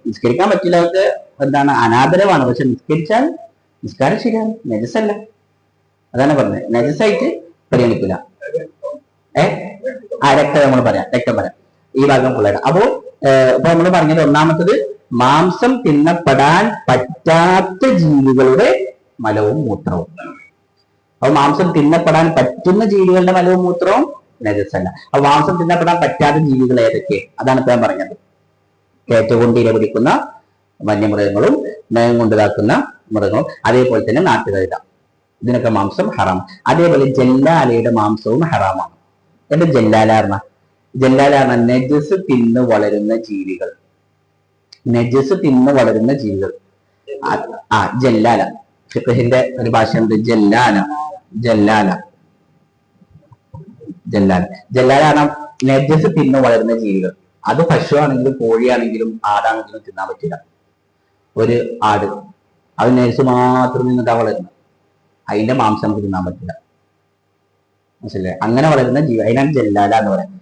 നിസ്കരിക്കാൻ പറ്റില്ല, അവർക്ക് എന്താണ്, അനാദരവാണ്. പക്ഷെ നിസ്കാരം ശരിയാണ്, നജസല്ല. അതാണ് പറഞ്ഞത്, നജസായിട്ട് പരിഗണിക്കില്ല. രക്തം നമ്മൾ രക്തം പറയാം, ഈ ഭാഗം ഫുള്ളായിട്ട്. അപ്പോ ഇപ്പൊ നമ്മൾ പറഞ്ഞത് ഒന്നാമത്തത് മാംസം തിന്നപ്പെടാൻ പറ്റാത്ത ജീവികളുടെ മലവും മൂത്രവും. അപ്പൊ മാംസം തിന്നപ്പെടാൻ പറ്റുന്ന ജീവികളുടെ മലവും മൂത്രവും നജസല്ല. അപ്പൊ മാംസം തിന്നപ്പെടാൻ പറ്റാത്ത ജീവികൾ ഏതൊക്കെ? അതാണ് ഇപ്പൊ ഞാൻ പറഞ്ഞത്. തേറ്റ കൊണ്ട് ഇര പിടിക്കുന്ന വന്യമൃഗങ്ങളും നഖം കൊണ്ട് ഇതാക്കുന്ന മൃഗങ്ങളും, അതേപോലെ തന്നെ നാട്ടുകഴുത, ഇതിനൊക്കെ മാംസം ഹറാം. അതേപോലെ ജല്ലാലയുടെ മാംസവും ഹറാമാണ്. എന്താ ജല്ലാല? നജസ് തിന്ന് വളരുന്ന ജീവികൾ. ജല്ലാല ഫിഖഹിന്റെ ഒരു ഭാഷയുണ്ട്, ജല്ലാല നജസ് തിന്ന് വളരുന്ന ജീവികൾ. അത് പശു ആണെങ്കിലും കോഴിയാണെങ്കിലും ആടാണെങ്കിലും തിന്നാൻ പറ്റില്ല. ഒരു ആട് അത് നജസ് മാത്രം നിന്നിട്ടാ വളരുന്നത്, അതിന്റെ മാംസം നമുക്ക് തിന്നാൻ പറ്റില്ല. മനസ്സിലെ? അങ്ങനെ വളരുന്ന ജീവി, അതിനാണ് ജല്ലാല എന്ന് പറയുന്നത്.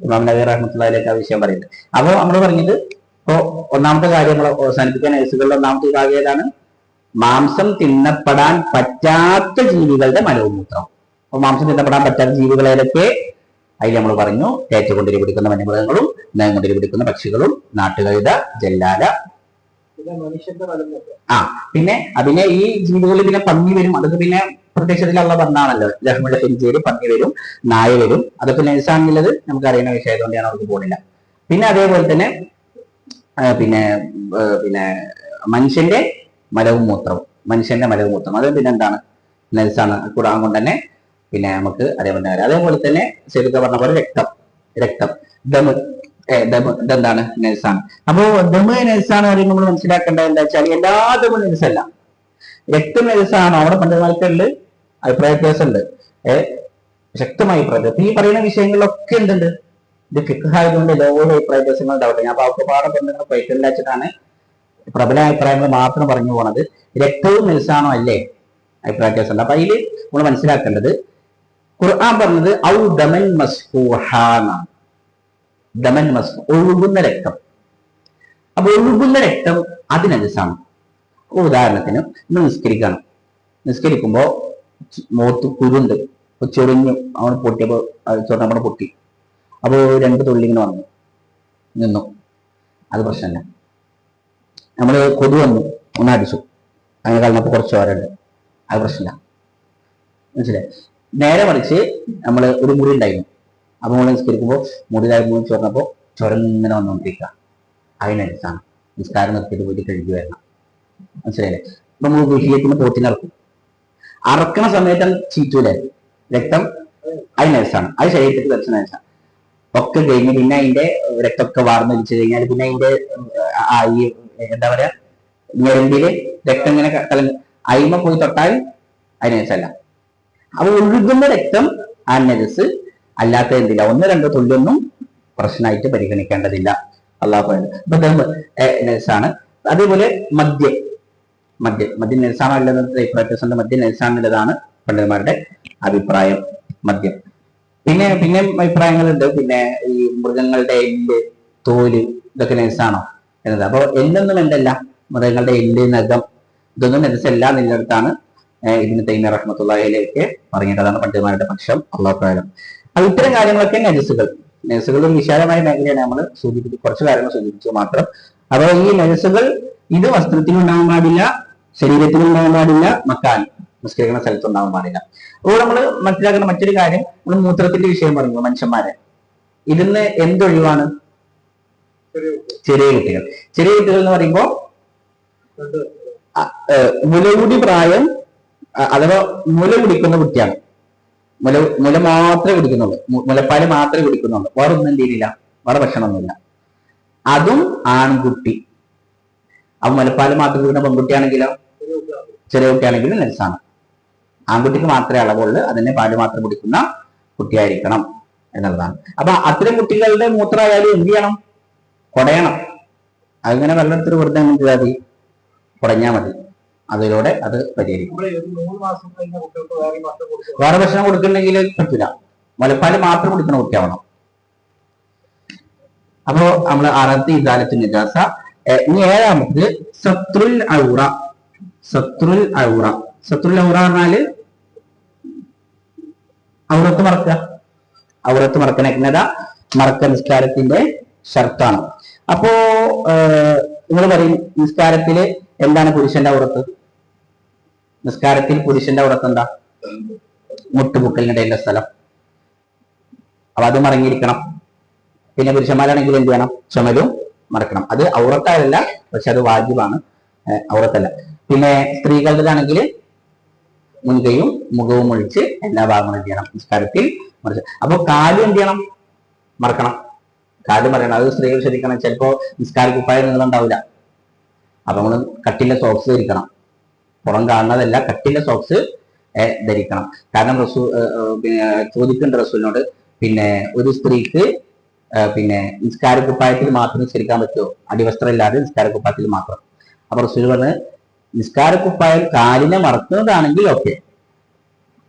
ഇമാം നബി റഹ്മത്തുള്ളാഹിലേക്ക് ആ വിഷയം പറയുന്നത്. അപ്പൊ നമ്മൾ പറഞ്ഞത് ഇപ്പോ ഒന്നാമത്തെ കാര്യം നമ്മൾ അവസാനിപ്പിക്കാൻ നജസുകളുടെ ഒന്നാമത്തെ ഭാഗം ഏതാണ്? മാംസം തിന്നപ്പെടാൻ പറ്റാത്ത ജീവികളുടെ മലവും മൂത്രം. അപ്പൊ മാംസം തിന്നപ്പെടാൻ പറ്റാത്ത ജീവികൾ ഏതൊക്കെ? അതിൽ നമ്മൾ പറഞ്ഞു, തേറ്റ കൊണ്ടിരി പിടിക്കുന്ന വന്യമൃഗങ്ങളും നഖം കൊണ്ടിരി പിടിക്കുന്ന പക്ഷികളും നാട്ടുകഴുത, ജല്ലാല. പിന്നെ ഈ ജീവികളിൽ പിന്നെ പന്നി വരും. അതൊക്കെ പിന്നെ പ്രത്യക്ഷത്തിലുള്ള പറഞ്ഞാണല്ലോ, ലഹ്മുള്ള ഫിൻജീർ, പന്നി വരും, നായ വരും. അതൊക്കെ നജസാണെന്നുള്ളത് നമുക്ക് അറിയുന്ന വിഷയമായതുകൊണ്ട് ഞാൻ അവർക്ക് പോകുന്നില്ല. പിന്നെ അതേപോലെ തന്നെ മനുഷ്യന്റെ മലവും മൂത്രവും അത് പിന്നെ എന്താണ്? നജസാണ്. ഖുർആൻ കൊണ്ട് തന്നെ നമുക്ക് അതേപോലെ തന്നെ ശരിക്കും പറഞ്ഞ പോലെ രക്തം ഇതെന്താണ്? നജസാണ്. അപ്പോ ദമ് നജസാണ് പറയുമ്പോൾ നമ്മൾ മനസ്സിലാക്കേണ്ടത് എന്താ വെച്ചാൽ എല്ലാ ദമും നജസല്ല. രക്തം നജസാണോ? അവിടെ പണ്ഡിതന്മാർക്കുള്ള അഭിപ്രായ വ്യത്യാസമുണ്ട്. ശക്തമായി അഭിപ്രായം. ഈ പറയുന്ന വിഷയങ്ങളിലൊക്കെ എന്തുണ്ട്, ഇത് ഫിഖായതുകൊണ്ട് ലോകോട് അഭിപ്രായ വ്യത്യാസങ്ങൾ ഉണ്ടാവട്ടെ. ഞാൻ പാവപ്പാടെ ബന്ധങ്ങൾ പൈസല്ല വെച്ചിട്ടാണ് പ്രബല അഭിപ്രായങ്ങൾ മാത്രം പറഞ്ഞു പോണത്. രക്തവും നെൽസാണോ അല്ലേ അഭിപ്രായ വ്യത്യാസമുണ്ട്. അപ്പൊ അതിൽ നമ്മൾ മനസ്സിലാക്കേണ്ടത് ഖുർആൻ പറഞ്ഞത് ഔ ദമൻ മസ്ഫൂഹാണ്. ദമൻ മസ്ഫൂ, ഒഴുകുന്ന രക്തം. അപ്പൊ ഒഴുകുന്ന രക്തം അത് നജസാണ്. ഉദാഹരണത്തിന് ഇന്ന് നിസ്കരിക്കണം, നിസ്കരിക്കുമ്പോ മുഖത്ത് കുരുണ്ട്, ചൊറിഞ്ഞു, അവന് പൊട്ടിയപ്പോ ചൊറഞ്ഞപ്പോ പൊട്ടി, അപ്പോ 2 തുള്ളി ഇങ്ങനെ വന്നു നിന്നു, അത് പ്രശ്നമല്ല. നമ്മള് കൊതു വന്നു ഒന്ന് അടിച്ചു, അങ്ങനെ കളഞ്ഞപ്പോ കുറച്ച് ചോരണ്ട്, അത് പ്രശ്നമില്ല. മനസ്സിലായി? നേരെ മറിച്ച് നമ്മള് ഒരു മുറി ഉണ്ടായിരുന്നു, അപ്പൊ നമ്മൾ നിസ്കരിക്കുമ്പോൾ മുറിയിലായിരുന്നു ചൊറഞ്ഞപ്പോ ചൊരങ്ങനെ വന്നുകൊണ്ടിരിക്കുക, അതിനനുസരിച്ചാണ് നിസ്കാരം നിർത്തിയിട്ട് പോയിട്ട് കഴുകി വരണം. മനസ്സിലായില്ലേ? അപ്പൊ നമ്മൾ വിഷയത്തിന് പോത്തിനിറക്കും, അറക്കണ സമയത്ത് ചീറ്റൂലെ രക്തം, അതിനനുസരിച്ചാണ്, അത് ശരീരത്തിൽ ദർശനനുസരിച്ചാണ്. ഒക്കെ കഴിഞ്ഞ് പിന്നെ അതിന്റെ രക്തമൊക്കെ വാർന്നൊലിച്ചു കഴിഞ്ഞാൽ പിന്നെ അതിന്റെ ഈ എന്താ പറയാ ഞരമ്പില് രക്തം ഇങ്ങനെ കലങ്ങി അയിമ പോയി തൊട്ടാൽ അതിനനുസരിച്ചല്ല. അപ്പൊ ഒഴുകുന്ന രക്തം ആ നജസ്, അല്ലാത്ത എന്തില്ല 1-2 തുള്ളിയൊന്നും പ്രശ്നമായിട്ട് പരിഗണിക്കേണ്ടതില്ല. അള്ളാഹു നജസാണ്. അതേപോലെ മദ്യം നജസാണോ അല്ലെന്നത് അഭിപ്രായത്തിന്റെ മദ്യം നജസാണെന്നുള്ളതാണ് പണ്ഡിതന്മാരുടെ അഭിപ്രായം. മദ്യം പിന്നെ അഭിപ്രായങ്ങളുണ്ട്. പിന്നെ ഈ മൃഗങ്ങളുടെ എല്ല്, തോല്, ഇതൊക്കെ നജസാണോ എന്നത്. അപ്പൊ എല്ലൊന്നും എന്തല്ല, മൃഗങ്ങളുടെ എല്ല്, നഖം, ഇതൊന്നും നജസല്ല എന്നുള്ളിടത്താണ് ഇബ്നു തൈമിയ്യ റഹ്മത്തുള്ളാഹി അലൈഹി പറഞ്ഞിട്ട്. അതാണ് പണ്ഡിതന്മാരുടെ പക്ഷം. അല്ലാഹു അഅലം. അപ്പൊ ഇത്തരം കാര്യങ്ങളൊക്കെ നജസുകൾ ഒരു വിശാലമായ മേഖലയാണ്. നമ്മൾ സൂചിപ്പിച്ചു, കുറച്ച് കാര്യങ്ങൾ സൂചിപ്പിച്ചു മാത്രം. അപ്പൊ ഈ നജസുകൾ ഇത് വസ്ത്രത്തിൽ ഉണ്ടാകാൻ പാടില്ല, ശരീരത്തിൽ ഉണ്ടാകാൻ പാടില്ല, മക്കാൻ നിസ്കരിക്കുന്ന സ്ഥലത്ത് ഉണ്ടാകാൻ പാടില്ല. അപ്പോൾ നമ്മൾ മനസ്സിലാക്കുന്ന മറ്റൊരു കാര്യം, നമ്മൾ മൂത്രത്തിന്റെ വിഷയം പറഞ്ഞു. മനുഷ്യന്മാരെ ഇതിന്ന് എന്തൊഴിവാണ്? ചെറിയ കുട്ടികൾ എന്ന് പറയുമ്പോൾ മുലകുടി പ്രായം അഥവാ മുല കുടിക്കുന്ന കുട്ടിയാണ്. മുല മാത്രമേ കുടിക്കുന്നുള്ളൂ, മുലപ്പാല് മാത്രമേ കുടിക്കുന്നുള്ളൂ, വേറെ ഒന്നും എന്ത് ചെയ്യുന്നില്ല, വേറെ ഭക്ഷണമൊന്നുമില്ല. അതും ആൺകുട്ടി. അപ്പൊ മുലപ്പാല് മാത്രം കുടിക്കുന്ന പെൺകുട്ടിയാണെങ്കിലോ, ചെറിയ കുട്ടിയാണെങ്കിലും നജസാണ്. ആൺകുട്ടിക്ക് മാത്രമേ അളവുള്ളൂ, അതിനെ പാല് മാത്രം കുടിക്കുന്ന കുട്ടിയായിരിക്കണം എന്നുള്ളതാണ്. അപ്പൊ അത്തരം കുട്ടികളുടെ മൂത്രമായാലും എന്ത് ചെയ്യണം? കുടയണം. അങ്ങനെ വെള്ളത്തിൽ വെറുതെ മതി, കുടഞ്ഞാൽ മതി. അതിലൂടെ അത് പരിഹരിക്കും. വേറെ ഭക്ഷണം കൊടുക്കണമെങ്കിൽ പറ്റില്ല, മുലപ്പാല് മാത്രം കൊടുക്കുന്ന കുട്ടിയാവണം. അപ്പോ നമ്മള് 6ാമത്തെ ഇസാലത്തു നജാസ. ഇനി 7ാമത് സത്രുൽ ഔറ. സത്രുൽ ഔറ പറഞ്ഞാല് ഔറത്ത് മറക്കുക. നഗ്നത മറക്ക നിസ്കാരത്തിന്റെ ഷർത്താണ്. അപ്പോ നിങ്ങൾ പറയും, നിസ്കാരത്തില് എന്താണ് പുരുഷന്റെ ഔറത്ത്? നിസ്കാരത്തിൽ പുരുഷന്റെ ഔറത്ത് എന്താ? മുട്ടുപൊക്കലിനിടയിലുള്ള സ്ഥലം. അപ്പൊ അത് മറങ്ങിയിരിക്കണം. പിന്നെ പുരുഷന്മാരാണെങ്കിൽ എന്ത് ചെയ്യണം? ചുമലും മറക്കണം. അത് ഔറത്തായതല്ല, പക്ഷെ അത് വാജിബാണ്, ഔറത്തല്ല. പിന്നെ സ്ത്രീകളുടേതാണെങ്കിൽ മുൻകൈയും മുഖവും ഒഴിച്ച് എല്ലാ ഭാഗങ്ങളും എന്ത് ചെയ്യണം? നിസ്കാരത്തിൽ മറിച്ച്. അപ്പൊ കാലും എന്ത് ചെയ്യണം? മറക്കണം. കാല് മറക്കണം. അത് സ്ത്രീകൾ ശ്രദ്ധിക്കണം. ചിലപ്പോ നിസ്കാര കുപ്പായ നിങ്ങളുണ്ടാവില്ല, അപ്പൊ നമ്മള് കട്ടില്ല സോക്സ് ധരിക്കണം. പുറം കാണുന്നതല്ല, കട്ടില്ല സോക്സ് ധരിക്കണം. കാരണം ചോദിക്കുന്നുണ്ട് റസൂലിനോട്, പിന്നെ ഒരു സ്ത്രീക്ക് പിന്നെ നിസ്കാര കുപ്പായത്തിൽ മാത്രം നിസ്കരിക്കാൻ പറ്റുമോ? അടിവസ്ത്രം ഇല്ലാതെ നിസ്കാര കുപ്പായത്തിൽ മാത്രം. അപ്പൊ റസൂൽ പറഞ്ഞ്, നിസ്കാര കുപ്പായം കാലിനെ മറക്കുന്നതാണെങ്കിൽ ഓക്കെ,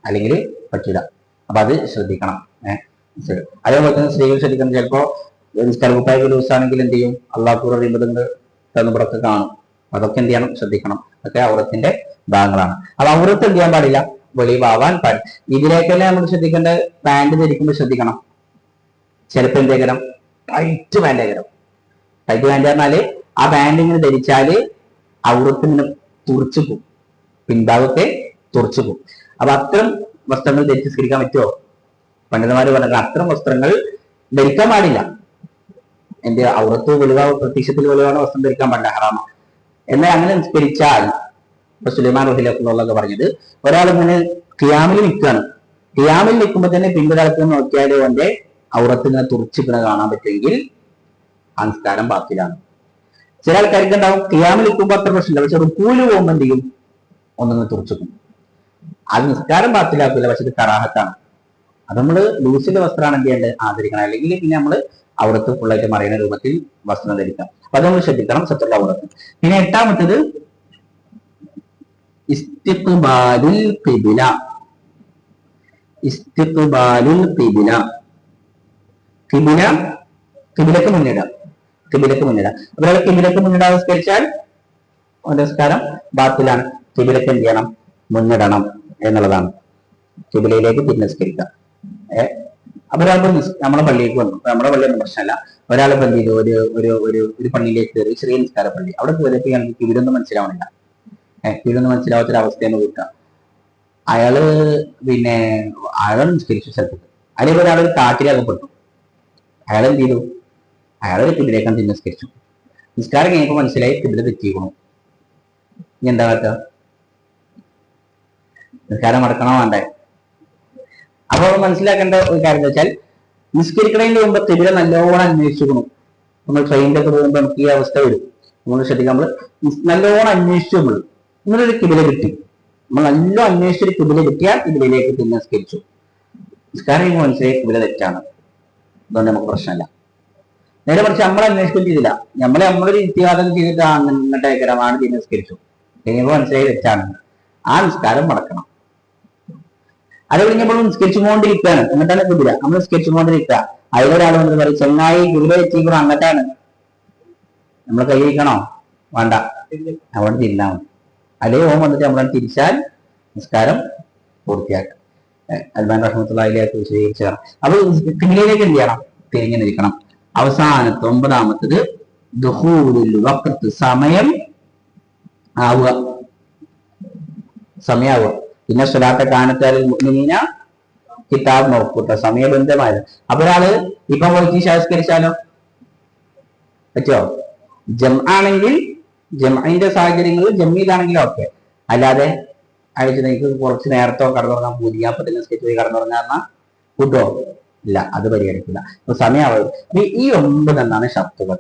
അല്ലെങ്കിൽ പറ്റില്ല. അപ്പൊ അത് ശ്രദ്ധിക്കണം. അതേപോലെ തന്നെ സ്ത്രീകൾ ശ്രദ്ധിക്കണം. ചിലപ്പോ നിസ്കാര കുപ്പായ ലൂസാണെങ്കിൽ എന്ത് ചെയ്യും? അള്ളാഹു അറിയുമ്പോൾ തന്നുപുറത്ത് കാണും. അതൊക്കെ എന്ത് ചെയ്യണം? ശ്രദ്ധിക്കണം. അതൊക്കെ ഔറത്തിന്റെ ഭാഗങ്ങളാണ്. അപ്പൊ ഔറത്ത് എന്ത് ചെയ്യാൻ പാടില്ല? വെളിവാവാൻ പാടില്ല. ഇതിലേക്ക് തന്നെ നമ്മൾ ശ്രദ്ധിക്കേണ്ട, പാന്റ് ധരിക്കുമ്പോൾ ശ്രദ്ധിക്കണം. ചിലപ്പോൾ എന്തേകരം ടൈറ്റ് പാന്റ് പറഞ്ഞാല് ആ പാന്റ് ഇങ്ങനെ ധരിച്ചാല് ഔറത്ത് ഇങ്ങനെ തുറച്ചു പോകും, പിൻഭാഗത്തെ തുറച്ചു പോകും. അപ്പൊ അത്തരം വസ്ത്രങ്ങൾ ധരിച്ച് സ്കരിക്കാൻ പറ്റുമോ? പണ്ഡിതന്മാര് പറഞ്ഞത് അത്തരം വസ്ത്രങ്ങൾ ധരിക്കാൻ പാടില്ല. എന്റെ ഔറത്ത് വെളിവാ, പ്രത്യക്ഷത്തിൽ വെളിവാണ് വസ്ത്രം ധരിക്കാൻ പാടില്ല, ഹറാമ. എന്നാൽ അങ്ങനെ നിസ്കരിച്ചാൽ, ഇപ്പൊ സുലൈമാൻ റഹിലൊക്കെ പറഞ്ഞത്, ഒരാൾ ഇങ്ങനെ ഖിയാമിൽ നിൽക്കുകയാണ്. ഖിയാമിൽ നിൽക്കുമ്പോൾ തന്നെ പിൻപിടത്ത് നോക്കിയാൽ അവന്റെ ഔറത്ത് ഇങ്ങനെ തുറച്ചിങ്ങനെ കാണാൻ പറ്റുമെങ്കിൽ ആ നിസ്കാരം ബാക്കിലാണ്. ചില ആൾക്കാർക്ക് ഉണ്ടാവും ഖിയാമിൽ നിൽക്കുമ്പോൾ അത്ര പ്രശ്നമില്ല, പക്ഷെ റുക്കൂല് പോകുമ്പോൾ എന്ത് ചെയ്യും? ഒന്നിങ്ങനെ തുറച്ചിക്കും. അത് നിസ്കാരം ബാത്തിലാക്കില്ല, പക്ഷെ ഇത് കറാഹത്താണ്. അത് നമ്മള് ലൂസിന്റെ വസ്ത്രമാണ് എന്ത് ചെയ്യേണ്ടത്, ആദരിക്കണം. അല്ലെങ്കിൽ പിന്നെ നമ്മള് അവിടത്ത് ഫുള്ളായിട്ട് മറിയുന്ന രൂപത്തിൽ വസ്ത്രം ധരിക്കാം. അപ്പൊ അത് നമ്മൾ ശ്രദ്ധിക്കണം സത്തുള്ള അവിടത്ത്. പിന്നെ എട്ടാമത്തത് ഇസ്തിഖ്ബാലുൽ ഖിബ്ല. ഇസ്തിഖ്ബാലുൽ ഖിബ്ല, ഖിബ്ല ഖിബ്ലക്ക് മുന്നിടാം, ഖിബ്ലക്ക് മുന്നിടാം. ഒരാൾ ഖിബ്ലക്ക് മുന്നിടാൻ നമസ്കരിച്ചാൽ നമസ്കാരം ബാത്തിലാണ്. ഖിബ്ലക്ക് എന്ത് ചെയ്യണം, മുന്നിടണം എന്നുള്ളതാണ്. ഖിബ്ലയിലേക്ക് തിരിഞ്ഞസ്കരിക്കാം. അപ്പൊ ഒരാൾക്ക് നമ്മുടെ പള്ളിയിലേക്ക് വന്നു, നമ്മുടെ പള്ളിയൊന്നും പ്രശ്നമല്ല. ഒരാളിപ്പോ എന്ത് ചെയ്തു, ഒരു ഒരു ഒരു ഒരു പള്ളിയിലേക്ക് കയറി, ചെറിയ നിസ്കാര പള്ളി. അവിടെ കയറിയപ്പോൾ ഞങ്ങൾക്ക് ഖിബ്ലൊന്നും മനസ്സിലാവണില്ല. ഖിബ്ലൊന്നും മനസ്സിലാവാത്തൊരു അവസ്ഥയാണ് കിട്ടുക. അയാള് പിന്നെ അയാൾ നിസ്കരിച്ചു സ്ഥലത്ത്. അല്ലെങ്കിൽ ഒരാൾ കാറ്റിലകപ്പെട്ടു. അയാൾ എന്ത് ചെയ്തു, അയാളൊരു ഖിബ്ലയിലേക്കാണ് തിരിഞ്ഞസ്കരിച്ചു. നിസ്കാരം കഴിഞ്ഞപ്പോൾ മനസ്സിലായി ഖിബ്ല തെറ്റിക്കണം. ഇനി എന്താ കാട്ടുക, നിസ്കാരം മടക്കണോ വേണ്ടേ? അപ്പൊ മനസ്സിലാക്കേണ്ട ഒരു കാര്യം എന്താ വെച്ചാൽ, നിസ്കരിക്കണതിന് മുമ്പ് ഖിബ്ല നല്ലോണം അന്വേഷിക്കണം. നമ്മൾ ട്രെയിനിലൊക്കെ പോകുമ്പോൾ നമുക്ക് ഈ അവസ്ഥ വരും. നമ്മൾ ശ്രദ്ധിക്കാം, നമ്മൾ നല്ലോണം അന്വേഷിച്ചു. നമ്മൾ ഇങ്ങനൊരു ഖിബ്ല കിട്ടി, നമ്മൾ നല്ലോണം അന്വേഷിച്ചൊരു ഖിബ്ല കിട്ടിയാൽ ഖിബ്ലയിലേക്ക് തിരിഞ്ഞസ്കരിച്ചു. നിസ്കാരം മനസ്സിലായി ഖിബ്ല തെറ്റാണ്, അതുകൊണ്ട് നമുക്ക് പ്രശ്നമില്ല. നേരെ മറിച്ച് നമ്മൾ അന്വേഷിക്കുകയും ചെയ്തില്ല, നമ്മളൊരു ഇത്യാദം ചെയ്തിട്ട് അങ്ങോട്ടേക്കരമാണ് തിരിഞ്ഞസ്കരിച്ചു. കഴിഞ്ഞപ്പോൾ മനസ്സിലായി തെറ്റാണ്, ആ നിസ്കാരം മടക്കണം. അത് കഴിഞ്ഞപ്പോൾ നിസ്കരിച്ചുകൊണ്ടിരിക്കുകയാണ്, എന്നിട്ടാണ് ഖിബ്ല. നമ്മൾ നിസ്കരിച്ചുകൊണ്ടിരിക്കുക, അതിലൊരാൾ വന്നിട്ട് പറയും, ചെങ്ങായി ഖിബ്ല എത്തിക്കണം അങ്ങോട്ടാണ്, നമ്മൾ കൈവയ്ക്കണോ വേണ്ട, അവിടെ തിരിഞ്ഞാൽ മതി. അല്ലെങ്കിൽ ഓം വന്നിട്ട് നമ്മളെ തിരിച്ചാൽ നിസ്കാരം പൂർത്തിയാക്കാം. അൽബാൻ റഹ്മത്തുള്ളാഹിലേക്ക് വിശദീകരിച്ചതാണ്. അപ്പൊ ഖിബ്ലയിലേക്ക് എന്ത് ചെയ്യണം, തിരിഞ്ഞു നിൽക്കണം. അവസാനത്തെ 9ാമത്തത് ദുഖൂലുൽ വഖ്ത്, സമയം ആവുക, സമയാവുക. പിന്നെ സ്വലാത്ത കാനത്താൽ മുഅ്മിനീന കിതാബ് മൗഖൂത്ത, സമയബന്ധമായത്. അപ്പൊ ഒരാള് ഇപ്പൊ പോയിട്ട് ശാസ്കരിച്ചാലോ പറ്റോ? ജംആണെങ്കിൽ ജംഇന്റെ സാഹചര്യങ്ങളിൽ ജമ്മീലാണെങ്കിലും ഓക്കെ. അല്ലാതെ അയച്ചു എനിക്ക് കുറച്ച് നേരത്തോ കടന്നുറങ്ങാൻ പൂതിയ, അപ്പൊ തന്നെ സ്കെച്ച് പോയി കടന്നുറങ്ങാൻ കൂട്ടോ ഇല്ല, അത് പരിഗണിക്കില്ല. അപ്പൊ സമയാവും. ഈ 9 എന്നാണ് ഷർത്തുകൾ.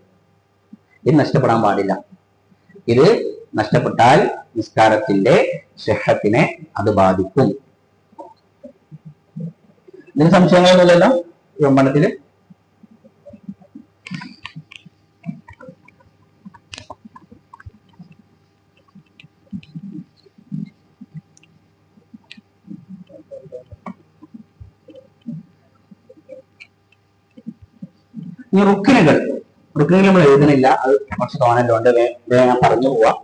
ഇത് നഷ്ടപ്പെടാൻ പാടില്ല. ഇത് നഷ്ടപ്പെട്ടാൽ നിസ്കാരത്തിന്റെ സിഹത്തിനെ അത് ബാധിക്കും. ഇതിന് സംശയങ്ങളൊന്നുമില്ലല്ലോ ഈ 9 ഈ റുക്കിനുകൾ നമ്മൾ എഴുതുന്നില്ല, അത് കുറച്ച് തോന്നലുണ്ട്, വേഗം പറഞ്ഞു പോവാം.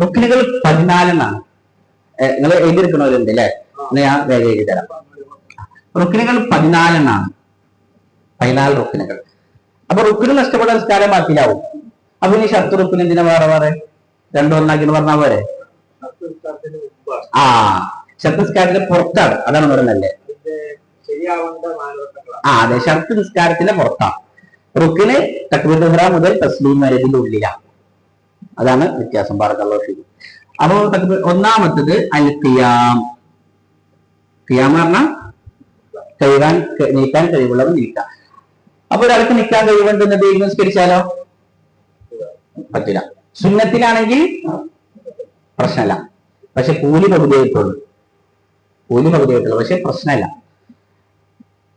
റുക്കിനുകൾ 14 നിങ്ങൾ എഴുതിയിരിക്കണവരുണ്ട് അല്ലെ, ഞാൻ വേഗം എഴുതി തരാം. റുക്കിനുകൾ 14 14 റുക്കിനുകൾ. അപ്പൊ റുക്കിന് നഷ്ടപ്പെട്ട നിസ്കാരം ബാക്കിലാവും. അപ്പൊ ഇനി ഷർത്ത് റുക്കിന് എന്തിനാ വേറെ വേറെ 2 ഒന്നാക്കിന്ന് പറഞ്ഞാൽ പോരെ? ഷർത്ത് നിസ്കാരത്തിന്റെ പുറത്താണ്, അതാണ് പറയുന്നല്ലേ. അതെ, ഷർത്ത് നിസ്കാരത്തിന്റെ പുറത്താണ്. റുക്കിന് തക്ബീറത്തുൽ ഇഹ്റാം മുതൽ തസ്ലീം വരെ ഇതിന്റെ ഉള്ളിലാണ്. അതാണ് വ്യത്യാസം. ബറകല്ലാഹു ഫീക്കും. അപ്പൊ 1ാമത്തത് അൽ ഖിയാം. ഖിയാം പറഞ്ഞാൽ നീക്കാൻ കഴിവുള്ളവർ നീക്കാം. അപ്പൊ ഒരാൾക്ക് നിൽക്കാൻ കഴിവുണ്ടെന്നത് നിസ്കരിച്ചാലോ പറ്റില്ല. സുന്നത്തിലാണെങ്കിൽ പ്രശ്നമല്ല, പക്ഷെ കൂലി പകുതിയായിട്ടുള്ളൂ, പക്ഷെ പ്രശ്നമല്ല.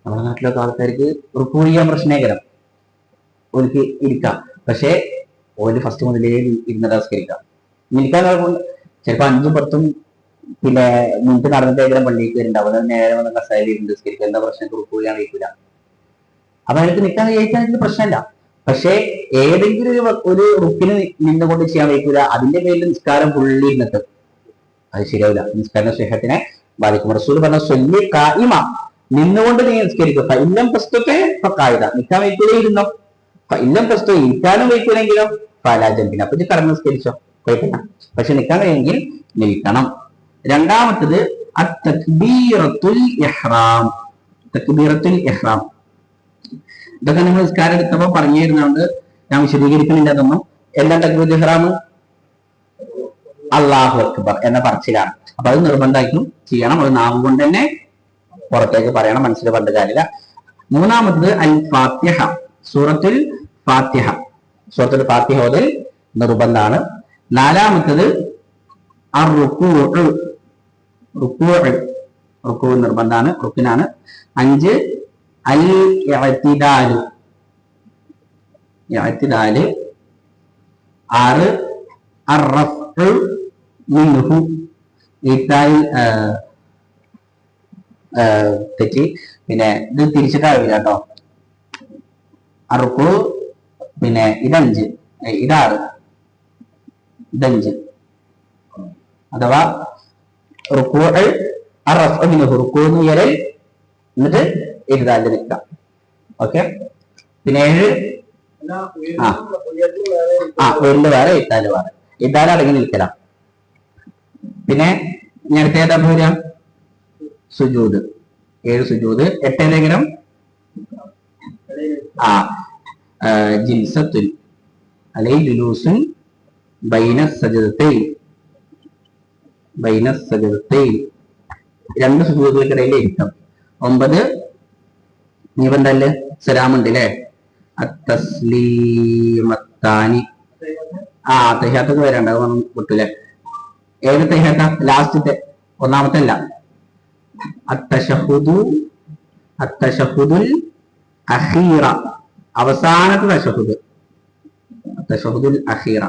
നമ്മുടെ നാട്ടിലൊക്കെ ആൾക്കാർക്ക് റുക്കൂ ചെയ്യാൻ പ്രശ്നേകരം, ഓർക്ക് ഇരിക്കാം. പക്ഷെ ഓല് ഫസ്റ്റ് മുതലേ ഇരുന്നിട്ട് നിസ്കരിക്കാം. നിൽക്കാൻ ചിലപ്പോ 5ഉം 10ഉം പിന്നെ മുൻപ് നടന്നിട്ട് പള്ളിക്ക് വരുന്നുണ്ടാവും. അത് നേരെ വന്ന കസായിൽ ഇരുന്ന് നിസ്കരിക്കുക. എന്താ പ്രശ്നം? റുക്കൂ ചെയ്യാൻ കഴിക്കില്ല. അപ്പൊ അയാൾക്ക് നിൽക്കാൻ കഴിക്കാണെങ്കിൽ പ്രശ്നമില്ല. പക്ഷെ ഏതെങ്കിലും ഒരു റുക്കിന് നിന്നുകൊണ്ട് ചെയ്യാൻ കഴിക്കില്ല, അതിന്റെ പേരിൽ നിസ്കാരം ഫുള്ളി ഇരുന്നിട്ട് അത് ശരിയാവില്ല, നിസ്കാര സ്നേഹത്തിനെ ബാധിക്കും. റസൂൽ പറഞ്ഞ സ്വല്ലി ഖായിമ, നിന്നുകൊണ്ട് നീ നിസ്കരിക്കുക. ഇല്ലം പ്രസ്തുത്തെ കായിക നിൽക്കാൻ വയ്ക്കൂലേ ഇരുന്നോ, ഇല്ലം പ്രസ്തു ഇരിക്കാനും വയ്ക്കൂലെങ്കിലോ ഫലാജമ്പിന്, അപ്പൊ ഇത് കടന്ന് നിസ്കരിച്ചോ കുഴപ്പമില്ല. പക്ഷെ നിൽക്കാൻ കഴിയെങ്കിൽ നിൽക്കണം. 2ാമത്തത് തക്ബീറത്തുൽ ഇഹ്റാം. തക്ബീറത്തുൽ ഇഹ്റാം ഇതൊക്കെ നമ്മൾ നിസ്കാരം എടുത്തപ്പോ പറഞ്ഞു തരുന്നതുകൊണ്ട് ഞാൻ വിശദീകരിക്കുന്നില്ല അതൊന്നും. എല്ലാം തക്ബീറത്തുൽ ഇഹ്റാം അല്ലാഹു അക്ബർ എന്ന പറച്ചിലാണ്. അപ്പൊ അത് നിർബന്ധമായിട്ടും ചെയ്യണം. അത് നാവ് കൊണ്ട് തന്നെ പുറത്തേക്ക് പറയണം, മനസ്സിൽ പണ്ട് കാര്യമില്ല. 3ാമത്തത് അൽ ഫാത്തിഹ, സൂറത്തുൽ ഫാത്തിഹ. സൂറത്തുൽ ഫാത്തിഹ ഓതൽ നിർബന്ധമാണ്. 4ാമത്തത് അർ റുകൂഉ, റുക്കൂ നിർബന്ധമാണ്, റുക്കിനാണ്. 5 അൽ ഇഅ്തിദാലു, 6 അർറഫ്ഉ മിൻഹു, തെറ്റി, പിന്നെ ഇത് തിരിച്ചിട്ടാവില്ല കേട്ടോ. റുക്കൂ, പിന്നെ ഇത് 5, ഇത് 6, ഇത് 5. അഥവാ റുക്കൂ അർറഫ്ഉ മിൻഹു, റുക്കൂ എന്ന് ഉയരൽ, എന്നിട്ട് ഇഅ്തിദാലിൽ നിൽക്കാം. ഓക്കെ. പിന്നെ 7 ഉയരല് വേറെ ഇഅ്തിദാല് വേറെ, ഇഅ്തിദാല് അടങ്ങി നിൽക്കലാം. പിന്നെ നേരത്തെ ഏതാ പോരാ? സുജൂദ്. 7 സുജൂദ്. 8 ഏതെങ്കിലും ജിൽസത്തുൻ അലൈ ജുലൂസുൻ ബൈന സജദതൈൻ, 2 സുജൂദുകൾക്കിടയിൽ ഇരിക്കും. 9 നീവന്തല്ലേ സലാമുണ്ട് അല്ലേ, അത്തസ്ലീമത്താനി. തഹിയാത്തൊക്കെ വരണ്ട, അതൊന്നും കിട്ടൂലേ. ഏത് തഹിയാത്ത? ലാസ്റ്റത്തെ, ഒന്നാമത്തെ അല്ല. അത്തശഹുദുൽ അഖീറ, അവസാനത്തെ തശഹുദ്, തശഹുദുൽ അഖീറ.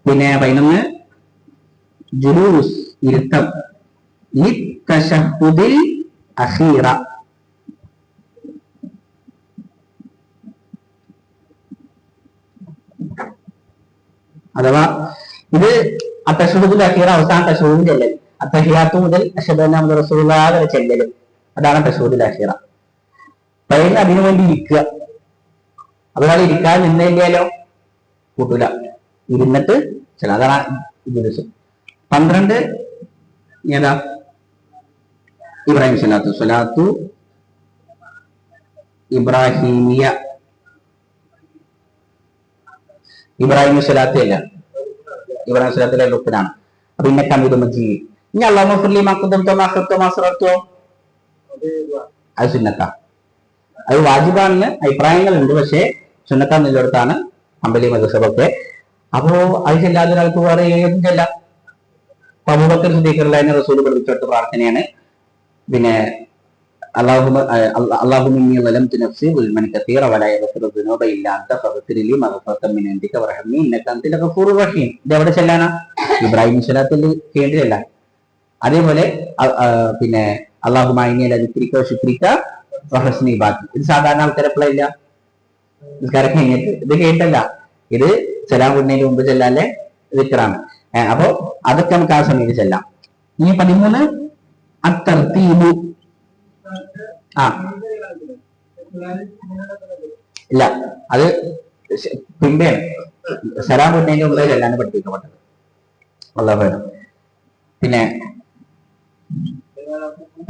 പിന്നെ 11 ജുലൂസ്, ഇരുത്തം, ഈ തശഹുദിൽ അഖീറ. അഥവാ ഇത് അത്തശഹുദുൽ അഖീറ, അവസാന തശഹുദിൽ ചെല്ലൽ. അത്തഹിയാത്തു മുതൽ അശ്ഹദു അന്ന മുഹമ്മദൻ റസൂലുള്ളാഹി വരെ ചെല്ലലും, അതാണ് തശഹുദുൽ അഖീറ. പയ്യന് അതിനു വേണ്ടി ഇരിക്കുക. അതൊരാൾ ഇരിക്കാൻ നിന്നില്ലല്ലോ, കൂട്ടൂല, ഇരുന്നിട്ട് ചില, അതാണ് ദിവസം. 12 ഏതാ? ഇബ്രാഹിം സ്വലാത്തു ഇബ്രാഹിമിയ, ഇബ്രാഹിം സ്വലാത്ത് അല്ല, ഇബ്രാഹിം സ്വലാത്തിലെ റുക്നാണ്. അപ്പൊ ഇന്ന കമിദു മജീദ്. ഇനി അല്ലാഹു ഫർലി മഖദം തമാഖത്തോ മാസറത്തോ, അത് സുന്നത്താ. അത് വാജിബാണെന്ന് അഭിപ്രായങ്ങളുണ്ട്, പക്ഷേ സുന്നത്താന്നുള്ളിടത്താണ് ഹംബലി മദ്ഹബൊക്കെ. അപ്പോ അത് ചെല്ലാതെ ഒരാൾക്ക് വേറെ ഏതും ചെല്ലാം. അബൂബക്കർ സിദ്ദീഖ് റളിയല്ലാഹു റസൂൽ പഠിപ്പിച്ചെടുത്ത പ്രാർത്ഥനയാണ്. പിന്നെ അല്ലാഹുമ്മ ഇന്നി ളലംതു നഫ്സി ദുൽമൻ കസീറ വലാ യഗ്ഫിറു ദുനൂബ ഇല്ലാ അൻത ഫഗ്ഫിർ ലി മഗ്ഫിറതൻ മിൻ ഇൻദിക വർഹംനി ഇന്നക അൻതൽ ഗഫൂറുർ റഹീം. ഇത് എവിടെ ചെല്ലാനാ? ഇബ്രാഹിം സ്വലാത്തിൽ കേണ്ടില്ല. അതേപോലെ പിന്നെ അല്ലാഹുമ്മ ഇന്നി അലാ ദിക്രിക വശുക്രിക വഹസ്നി ഇബാദതി, ഇത് സാധാരണ ആൾക്കാർ എപ്പോഴില്ല നിസ്കാരം കഴിഞ്ഞിട്ട്, ഇത് കേട്ടല്ല, ഇത് സലാം വിടുന്നതിന് മുമ്പ് ചെല്ലാല്ലേ ദിക്റാണ്. അപ്പോ അതൊക്കെ നമുക്ക് ആ സമയത്ത് ചെല്ലാം. ഇനി 13 അത്തർത്തീബു. ഇല്ല, അത് പിന്നെയാണ് സലാം വിടുന്നതിന് മുമ്പ് ചെല്ലാൻ പഠിപ്പിക്കപ്പെട്ടത്. അല്ലാഹു. പിന്നെ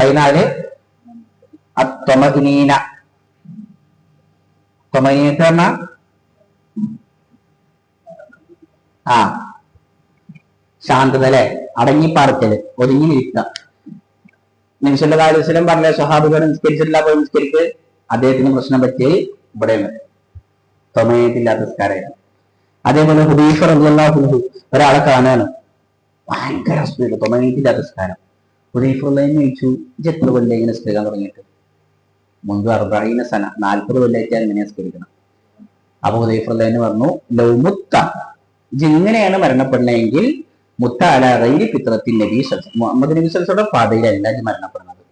14 അത്വമഇനീന. ത്വമഇനീനത്ത് പറഞ്ഞാ ശാന്തത അല്ലെ, അടങ്ങിപ്പാർക്കല്, ഒതുങ്ങി നിൽക്കുക. നബി സല്ലല്ലാഹു അലൈഹി വസല്ലം പറഞ്ഞ സ്വഹാബികൾ നിസ്കരിച്ചിട്ടില്ല, പോയി നിസ്കരിക്ക്. അദ്ദേഹത്തിന് പ്രശ്നം പറ്റിയത് ഇവിടെയാണ്, ത്വമഇനീനത്തില്ലാത്ത നിസ്കാരമാണ്. അതേപോലെ ഹുദൈഫ റളിയല്ലാഹു അൻഹു ഒരാളെ കാണാണ്, ഭയങ്കര സ്പീഡ്, ത്വമഇനീനത്തില്ലാത്ത നിസ്കാരം. ഹുദൈഫ റളിയല്ലാഹു ചോദിച്ചു, എത്ര കൊല്ലം ഇങ്ങനെ നിസ്കരിക്കാൻ തുടങ്ങിയിട്ട്? മുൻപ് 40 സന, 40 കൊല്ലമായിട്ട് ഇങ്ങനെ നിസ്കരിക്കണം. അപ്പൊ ഹുദൈഫ റളിയല്ലാഹു പറഞ്ഞു, ലൗ മുത്ത, ഇങ്ങനെയാണ് മരണപ്പെടുന്നതെങ്കിൽ മുത്ത അലാ ഗൈരി ഫിത്രത്തിൻ നബി മുഹമ്മദ് നബി സല്ലല്ലാഹു പാതയിലല്ല മരണപ്പെടുന്നത്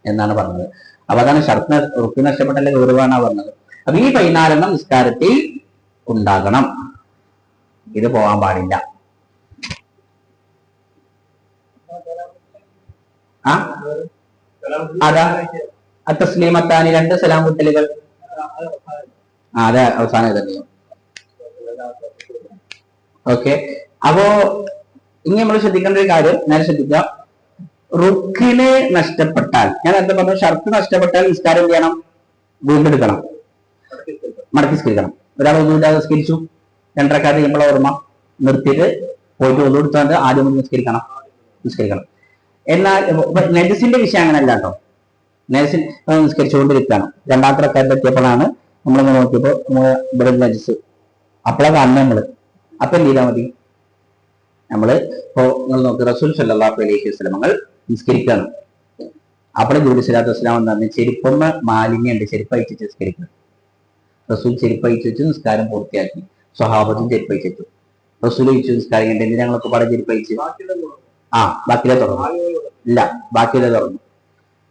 എന്നാണ് പറഞ്ഞത്. അപ്പൊ അതാണ് ഷർത്ത്, റുക്ക് നഷ്ടപ്പെട്ടല്ല ഗൗരവമാണ് പറഞ്ഞത്. അപ്പൊ ഈ 14 നിസ്കാരത്തിൽ ഉണ്ടാകണം, ഇത് പോവാൻ പാടില്ല. അതാ തസ്ലീമത്താനി, 2 സലാം കുട്ടലുകൾ. അതെ, അവസാനം ഇതല്ലേ. ഓക്കെ. അപ്പോ ഇനി നമ്മൾ ശ്രദ്ധിക്കേണ്ട ഒരു കാര്യം, ഞാൻ ശ്രദ്ധിക്കാം, റുക്കിന് നഷ്ടപ്പെട്ടാൽ, ഞാൻ എന്താ പറഞ്ഞു, ഷർത്ത് നഷ്ടപ്പെട്ടാൽ നിസ്കാരം ചെയ്യണം, വീണ്ടെടുക്കണം, മടക്കി സ്കരിക്കണം. ഒരാൾ ഒന്നുമില്ലാതെ നിസ്കരിച്ചു, 2 റക്അത്ത് ചെയ്യുമ്പോൾ ഓർമ്മ നിർത്തിയിട്ട് പോയിട്ട് ഒന്നും എടുത്താണ്ട് ആദ്യം നിസ്കരിക്കണം. എന്നാൽ നജസിന്റെ വിഷയം അങ്ങനെയല്ല കേട്ടോ. നജസിൻ നിസ്കരിച്ചുകൊണ്ടിരിക്കുകയാണ്, 2ാമത്തെ റക്അത്ത് എത്തിയപ്പോഴാണ് നമ്മൾ നോക്കിയപ്പോ ഇവിടെ നജസ്, അപ്പോഴാണ് കാണുന്നത് നമ്മള്. അപ്പൊ എന്ത് ചെയ്താൽ മതി? നമ്മള് ഇപ്പോ നിങ്ങൾ നോക്ക്, റസൂൽ സല്ലല്ലാഹു അലൈഹി വസല്ലം നിങ്ങൾ നിസ്കരിക്കുകയാണ്. അപ്പോൾ ജൂലി സ്വലാത്തു വസ്സലാം എന്ന് പറഞ്ഞ് ചെരുപ്പമ്മ മാലിന്യുണ്ട്, ചെരുപ്പഴിച്ച് നിസ്കരിക്കണം. റസൂൽ ചെരുപ്പഴിച്ച് വെച്ച് നിസ്കാരം പൂർത്തിയാക്കി. സ്വഹാബത്തും ചെരുപ്പഴിച്ചു വെച്ചു. റസൂൽ ചോദിച്ചു നിസ്കാരം കണ്ട് എന്തിനാ ഞങ്ങളൊക്കെ പാടെ ചെരുപ്പഴിച്ച്? ബാക്കിലെ തുറന്നു. ഇല്ല, ബാക്കിലെ തുറന്നു.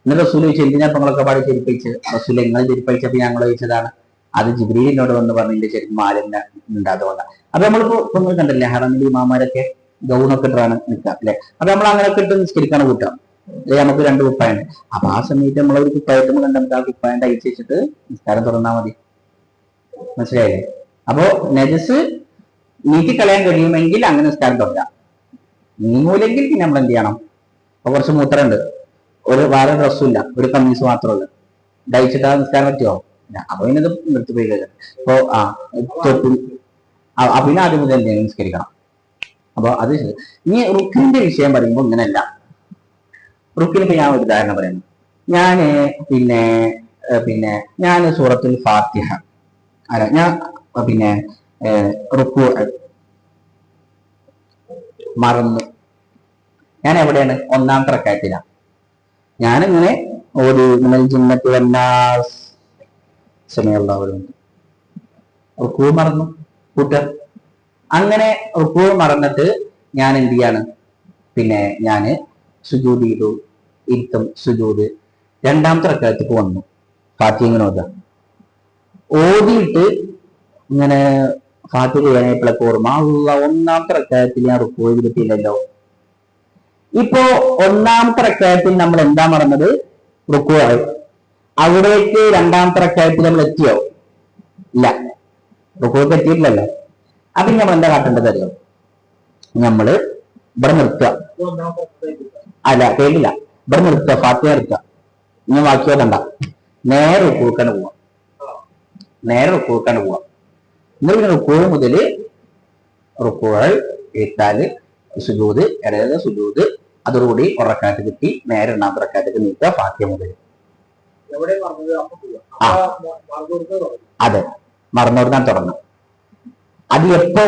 എന്നിട്ട് റസൂൽ ചോദിച്ചു എന്തിനാ നിങ്ങളൊക്കെ പാടെ ചെരുപ്പഴിച്ച്? റസൂൽ നിങ്ങൾ ചെരുപ്പഴിച്ചപ്പോൾ ഞങ്ങൾ ചോദിച്ചതാണ്. അത് ജിബ്രീലിനോട് വന്ന് പറഞ്ഞു എന്റെ ചെരുപ്പ് മാലിന്യ ഉണ്ട്, അതുകൊണ്ടാണ്. അപ്പൊ നമ്മളിപ്പോ നമ്മൾ കണ്ടല്ലേ ഹറമിൽ ഇമാമാരൊക്കെ ഗൗണൊക്കെ ഇട്ടാണ് നിൽക്കുക അല്ലെ? അപ്പൊ നമ്മൾ അങ്ങനെയൊക്കെ ഇട്ട് നിസ്കരിക്കാണ് കൂട്ടാം. അല്ലെ, നമുക്ക് രണ്ട് കുപ്പായുണ്ട്. അപ്പൊ ആ സമയത്ത് നമ്മളൊരു കുപ്പായിട്ട് കണ്ടെങ്കിൽ ആ കുപ്പായന്റെ അയച്ചു വെച്ചിട്ട് നിസ്കാരം തുറന്നാൽ മതി. മനസ്സിലായില്ലേ? അപ്പോ നജസ് നീക്കിക്കളയാൻ കഴിയുമെങ്കിൽ അങ്ങനെ നിസ്കാരം തുടങ്ങാം. നീങ്ങൂലെങ്കിൽ പിന്നെ നമ്മൾ എന്ത് ചെയ്യണം? അപ്പൊ കുറച്ച് മൂത്രമുണ്ട്, ഒരു വേറെ ഡ്രസ്സും ഒരു കമ്മീസ് മാത്രമേ ഉള്ളൂ, ഡയച്ചിട്ട് ആ നിസ്കാരം പറ്റുമോ? അപ്പൊ ഇതിനത് നിർത്തി പോയി കഴിഞ്ഞാൽ ഇപ്പോ തൊട്ട് പിന്നെ ആദ്യം മുതൽ എന്തെങ്കിലും നിസ്കരിക്കണം. അപ്പൊ അത് ഇനി റുക്കിന്റെ വിഷയം പറയുമ്പോൾ ഇങ്ങനെയല്ല. റുക്കിന് ഇപ്പൊ ഞാൻ ഒരു ഉദാഹരണം പറയുന്നു. ഞാൻ സൂറത്തുൽ ഫാത്തിഹ ഞാൻ റുക്കു മറന്നു. ഞാൻ എവിടെയാണ്? ഒന്നാമത്തെ റക്അത്തിലാണ്. ഞാനിങ്ങനെ ഒരു ജിന്നത്തി വന്നാസ് സമയമുള്ളവരുണ്ട്. റുക്കു മറന്നു കൂട്ട. അങ്ങനെ റുക്കു മറന്നിട്ട് ഞാൻ എന്ത് ചെയ്യാണ്? ഞാന് സുജൂദ് ചെയ്തു. ഇരുത്തം സുജൂദ്. രണ്ടാമത്തെ റക്അത്തിലേക്ക് വന്നു. ഫാത്തിഹ ഇങ്ങനെ ഓതിയിട്ട് ഇങ്ങനെ ഫാത്തിഹ ചെയ്യാനായിട്ടുള്ള ഓർമ്മ ഒന്നാമത്തെ റക്അത്തിൽ ഞാൻ റുക്കു ചെയ്തിട്ടില്ലല്ലോ. ഇപ്പോ ഒന്നാമത്തെ റക്അത്തിൽ നമ്മൾ എന്താ മറന്നത്? റുക്കു ആയി. അവിടേക്ക് രണ്ടാമത്തെ റക്അത്തിൽ നമ്മൾ എത്തിയോ? ഇല്ല, റുക്കുക്ക് എത്തിയിട്ടില്ലല്ലോ. അപ്പൊ നമ്മൾ എന്താ കാട്ടേണ്ടത് അറിയോ? നമ്മള് ഇവിടെ നിർത്തുക. അല്ല, കേട്ടില്ല. ഇവിടെ നിർത്തുക, ഫാത്തിഹ നിർത്തുക. ഇനി ബാക്കി കണ്ട നേരെ റുക്കുക്കാണ് പോവാം. എന്നിട്ട് റുക്കു മുതല് റുക്കുകൾ എത്താല് സുജൂദ്, ഇടയത് സുജൂദ്, അതോടുകൂടി ഉറക്കാറ്റ് കിട്ടി. നേരെ രണ്ടാമത്തെ റക്അത്തിലേക്ക് നീക്കുക, ഫാത്തിഹ മുതൽ. അതെ, മറന്നോടുക്കാൻ തുടങ്ങും. അത് എപ്പോ?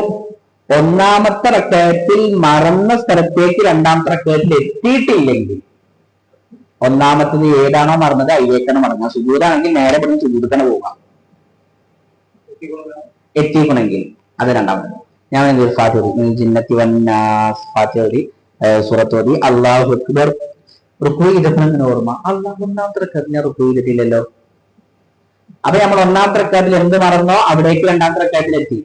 ഒന്നാമത്തെ റക്അത്തിൽ മറന്ന സ്ഥലത്തേക്ക് രണ്ടാമത്തെ റക്അത്തിൽ എത്തിയിട്ടില്ലെങ്കിൽ, ഒന്നാമത്തത് ഏതാണോ മറന്നത് അതിലേക്കാണ് മറങ്ങുക. സുജൂദാണെങ്കിൽ നേരെ പറഞ്ഞ് സുജൂദിക്കാണ് പോകാം. എത്തിക്കണമെങ്കിൽ അത് രണ്ടാമത്. ഞാൻ എന്ത് ഫാത്തിഹ ജിന്നത്തി വന്നാസ് ഫാത്തിഹ ഓതി, സൂറത്ത് ഓതി, അല്ലാഹു അക്ബർ. റുക്കു ചെയ്തപ്പോഴെങ്ങനെ ഓർമ്മ? അല്ലാഹു ഒന്നാമത്തെ റക്അത്തിൽ ഞാൻ റുക്കു ചെയ്തിട്ടില്ലല്ലോ. അപ്പൊ നമ്മൾ ഒന്നാമത്തെ റക്അത്തിൽ എന്ത് മറന്നോ അവിടേക്ക് രണ്ടാമത്തെ റക്അത്തിൽ എത്തി.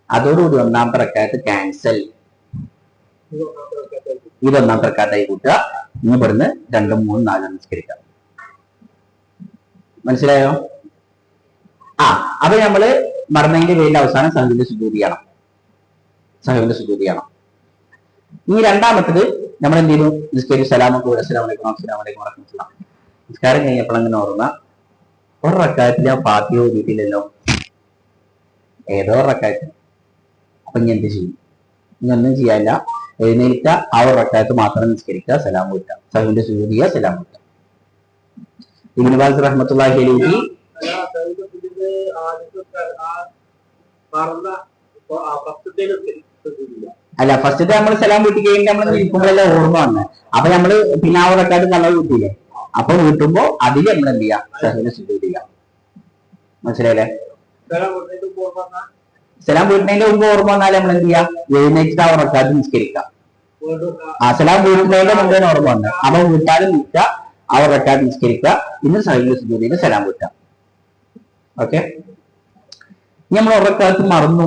അതോടുകൂടി ഒന്നാമത്തെ റക്അത്ത് ക്യാൻസൽ. ഇത് ഒന്നാമത്തെ റക്അത്തായി കൂട്ടുക. ഇനി ഇവിടുന്ന് 2, 3, 4 നിസ്കരിക്കാം. മനസ്സിലായോ? അപ്പൊ നമ്മള് മറന്നതിന്റെ പേരിൽ അവസാനം സഹവിന്റെ സുജൂദ് ചെയ്യണം. ഇനി രണ്ടാമത്തത് നമ്മൾ എന്ത് ചെയ്തു? നിസ്കരിച്ചു, സലാമൊക്കെ കൂടെ അസ്സലാമു അലൈക്കും വറഹ്മത്തുള്ളാഹി. നിസ്കാരം കഴിഞ്ഞപ്പോൾ അങ്ങനെ ഓർമ്മ, ഒരു റക്അത്തിൽ ഞാൻ ഫാത്തിഹ ഓതിയിട്ടില്ലല്ലോ, ഏതോ റക്അത്ത്. അപ്പൊ ഇനി എന്ത് ചെയ്യും? ഇനി ഒന്നും ചെയ്യാനില്ല. എഴുന്നേൽക്ക, ആ ഒരു റക്അത്ത് മാത്രം നിസ്കരിക്കുക, സലാം വീട്ടുക, സഹവിന്റെ സുജൂദ് ചെയ്യുക, സലാം വീട്ടുക. ഇബ്നു ബാസ് റഹ്മത്തുള്ളാഹി അലൈഹി അല്ല, ഫസ്റ്റത്തെ നമ്മൾ സലാം വീട്ടി കഴിഞ്ഞാൽ നമ്മൾ ഇരിക്കുമ്പോഴല്ലേ ഓർമ്മ വന്നത്. അപ്പൊ നമ്മള് പിന്നെ ആ റക്അത്ത് കള്ളവ് വീട്ടില്ലേ? അപ്പൊ വീട്ടുമ്പോ അതിൽ നമ്മൾ എന്ത് ചെയ്യാം? സഹവിന്റെ സുജൂദ് ചെയ്യാം. മനസ്സിലായില്ലേ? സലാം വീട്ടുന്നതിന്റെ മുമ്പ് ഓർമ്മ വന്നാൽ നമ്മൾ എന്ത് ചെയ്യാം? എഴുന്നേറ്റിട്ട് ആ റക്അത്ത് നിസ്കരിക്കാം. സലാം വീട്ടുന്നതിന്റെ മുമ്പേ ഓർമ്മ വന്നത്, അപ്പൊ വീട്ടാലും നിൽക്കുക, ആ റക്അത്ത് നിസ്കരിക്കുക. ഇന്ന് സഹവിന്റെ സുജൂദ് ചെയ്ത് സലാം വീട്ടുക. ഓക്കെ. നമ്മൾ ഉറക്കാലത്ത് മറന്നു,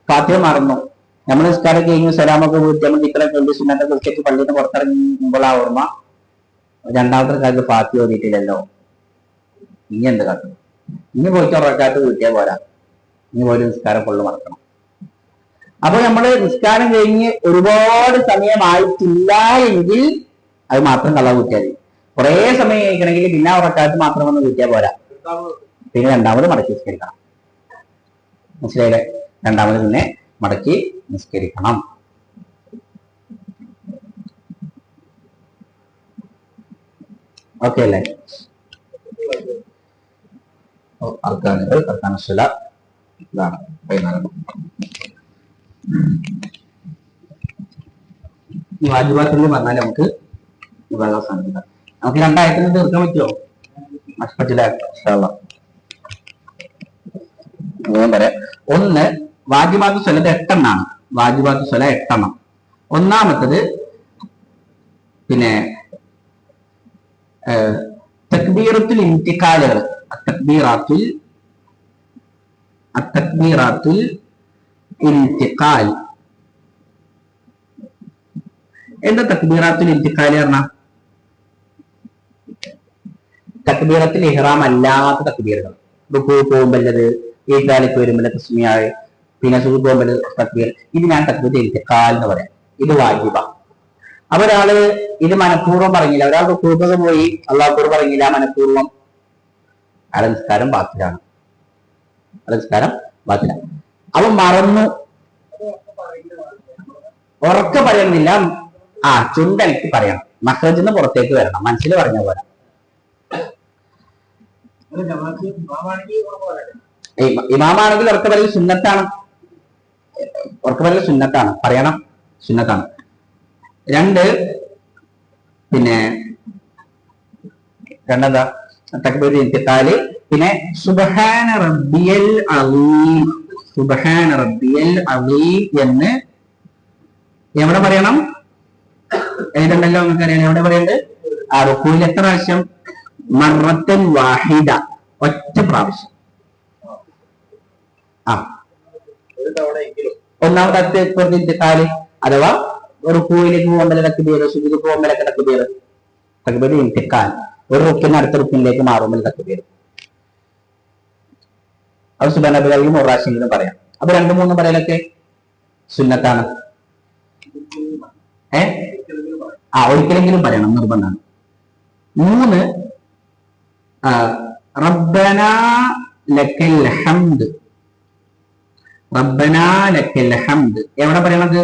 ഫാത്തിഹ മറന്നു. നമ്മൾ നിസ്കാരം കഴിഞ്ഞു, സലാമൊക്കെ വീട്ടി നമ്മൾ ദിക്റൊക്കെ ചൊല്ലി സുന്നത്തൊക്കെ നിസ്കരിച്ച് പള്ളിയിൽ നിന്ന് പുറത്തിറങ്ങുമ്പോൾ ആ ഓർമ്മ, രണ്ടാമത്തെ കാലത്ത് ഫാത്തിഹ ഓതിയിട്ടില്ലല്ലോ. ഇനി എന്ത് കാട്ടും? ഇനി പോയിട്ട് ഉറക്കാലത്ത് വീട്ടിയാൽ പോരാ, ഇനി പോയി നിസ്കാരം ഫുള്ള് മറക്കണം. അപ്പൊ നമ്മള് നിസ്കാരം കഴിഞ്ഞ് ഒരുപാട് സമയമായിട്ടില്ല എങ്കിൽ അത് മാത്രം കള്ളാ വീട്ടിയാൽ മതി. കുറെ സമയം കഴിക്കണമെങ്കിൽ പിന്നെ ഉറക്കാലത്ത് മാത്രം വന്ന് വീട്ടിയാൽ പോരാ, പിന്നെ രണ്ടാമത് മടക്കി നിസ്കരിക്കണം. മനസ്സിലായില്ലേ? രണ്ടാമത് പിന്നെ മടക്കി നിസ്കരിക്കണം. ഓക്കെ അല്ലേ? അർക്കാനുകൾ, അർക്കാനുസ്സലാ ഇതാണ് 14. ഈ വാജിബാത്തിൽ വന്നാൽ നമുക്ക് സാധ്യത നമുക്ക് രണ്ടായിരത്തിന് തീർക്കാൻ പറ്റുമോ? പറ്റില്ല. ഞാൻ പറയാം. ഒന്ന്, വാജിബാത്ത് സ്വലത് 8 എണ്ണാണ്. വാജിബാത്ത് സ്വല 8 എണ്ണം. ഒന്നാമത്തത് പിന്നെ തക്ബീറത്തുൽ ഇന്തിഖാലുകൾ, തക്ബീറാത്തുൽ ഇന്തിഖാൽ. എന്താ തക്ബീറാത്തുൽ ഇന്തിഖാൽ പറഞ്ഞ? തക്ബീറത്തുൽ ഇഹ്റാം അല്ലാത്ത തക്ബീറുകൾ. റുക്കൂ പോകുമ്പല്ലത്, ഈദ്ഗാലേക്ക് വരുമ്പോൾ തസ്മിയാഹ്, പിന്നെ സുജൂദ് പോകുമ്പോൾ തക്ബീർ. ഇത് ഞാൻ തക്ബീറത്തുൽ ഇന്തിഖാൽ എന്ന് പറയാം. ഇത് വാജിബ. അപ്പൊ ഒരാള് ഇത് മനഃപൂർവ്വം പറഞ്ഞില്ല, ഒരാൾ റുക്കൂക്കൊക്കെ പോയി അല്ലാഹു പറഞ്ഞില്ല മനഃപൂർവ്വം, അയാളെ നിസ്കാരം ബാത്തിലാണ്. അവൻ മറന്നു. ഉറക്കെ പറയണമെന്നില്ല, ചുണ്ടനക്ക് പറയണം. മഖ്റജിൽ നിന്ന് പുറത്തേക്ക് വരണം, മനസ്സിൽ പറഞ്ഞ പോലെ. ഇമാമാണെങ്കിൽ ഉറക്കെ പറയൽ സുന്നത്താണ്, പറയണം, സുന്നത്താണ്. 2, പിന്നെ രണ്ടെന്താ തക്ബീറുൽ ഇന്തിഖാൽ. പിന്നെ സുബ്ഹാന റബ്ബിയൽ അളീം എന്ന് എവിടെ പറയണം? ഏതുണ്ടല്ലോ നമുക്കറിയാം. എവിടെ പറയണ്ട്? റുക്കൂയിൽ എത്ര പ്രാവശ്യം? മറത്തൻ വാഹിദ, ഒറ്റ പ്രാവശ്യം. ഒന്നാമത്തെ തക്ബീറുൽ ഇന്തിഖാൽ അഥവാ റുക്കൂയിലേക്ക് പോകുമ്പോൾ തക്ബീർ, സുജൂദിലേക്ക് പോകുമ്പോഴൊക്കെ തക്ബീർ. തക്ബീറുൽ ഇന്തിഖാൽ ഒരു റുക്കിന് അടുത്ത റുക്കിനിലേക്ക് മാറുമ്പോൾ തക്ബീർ. അത് സുബ്ഹാന റബ്ബിയൽ അളീം ഒരു പ്രാവശ്യമെങ്കിലും പറയാം. അപ്പൊ 2-3 പറയലൊക്കെ സുന്നത്താണ്. ഒരിക്കലെങ്കിലും പറയണം, നിർബന്ധമാണ്. 3, റബ്ബനാ ലക്കൽ ഹംദ്. എവിടെ പറയണത്?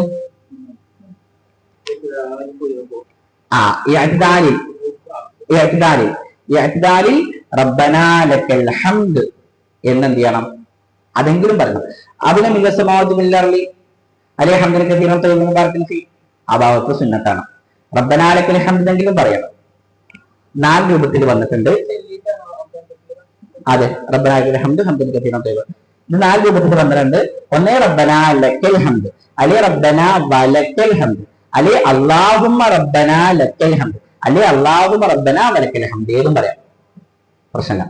ഇഅ്തിദാലിൽ റബ്ബനാ ലക്കൽ ഹംദ് എന്നെന്ത് ചെയ്യണം? അതെങ്കിലും പറയണം. അതിനെ മികസമാവത്തുമില്ലി അലേ ഹംദിനെ കസീറൻ തയ്യിബൻ ബാറകൻ ഫീ, ആ ഭാഗത്ത് സുന്നത്താണ്. റബ്ബനാ ലക്കൽ ഹംദ് എങ്കിലും പറയണം. 4 രൂപത്തിൽ വന്നിട്ടുണ്ട്. അതെ, റബ്ബനാ ലക്കൽ ഹംദ്, ഹംദൻ കസീറൻ തയ്യിബൻ. ഇത് 4 രൂപത്തിൽ വന്നിട്ടുണ്ട്. ഒന്നേ റബ്ബനാ ലക്കൽ ഹംദ്, അലേ റബ്ബനാ വലക്കൽ ഹംദ്, അലേ അല്ലാഹുമ്മ റബ്ബനാ ലക്കൽ ഹംദ്, അലേ അല്ലാഹുമ്മ റബ്ബനാ വലക്കൽ ഹംദ്. ഏതും പറയാം, പ്രശ്നമില്ല.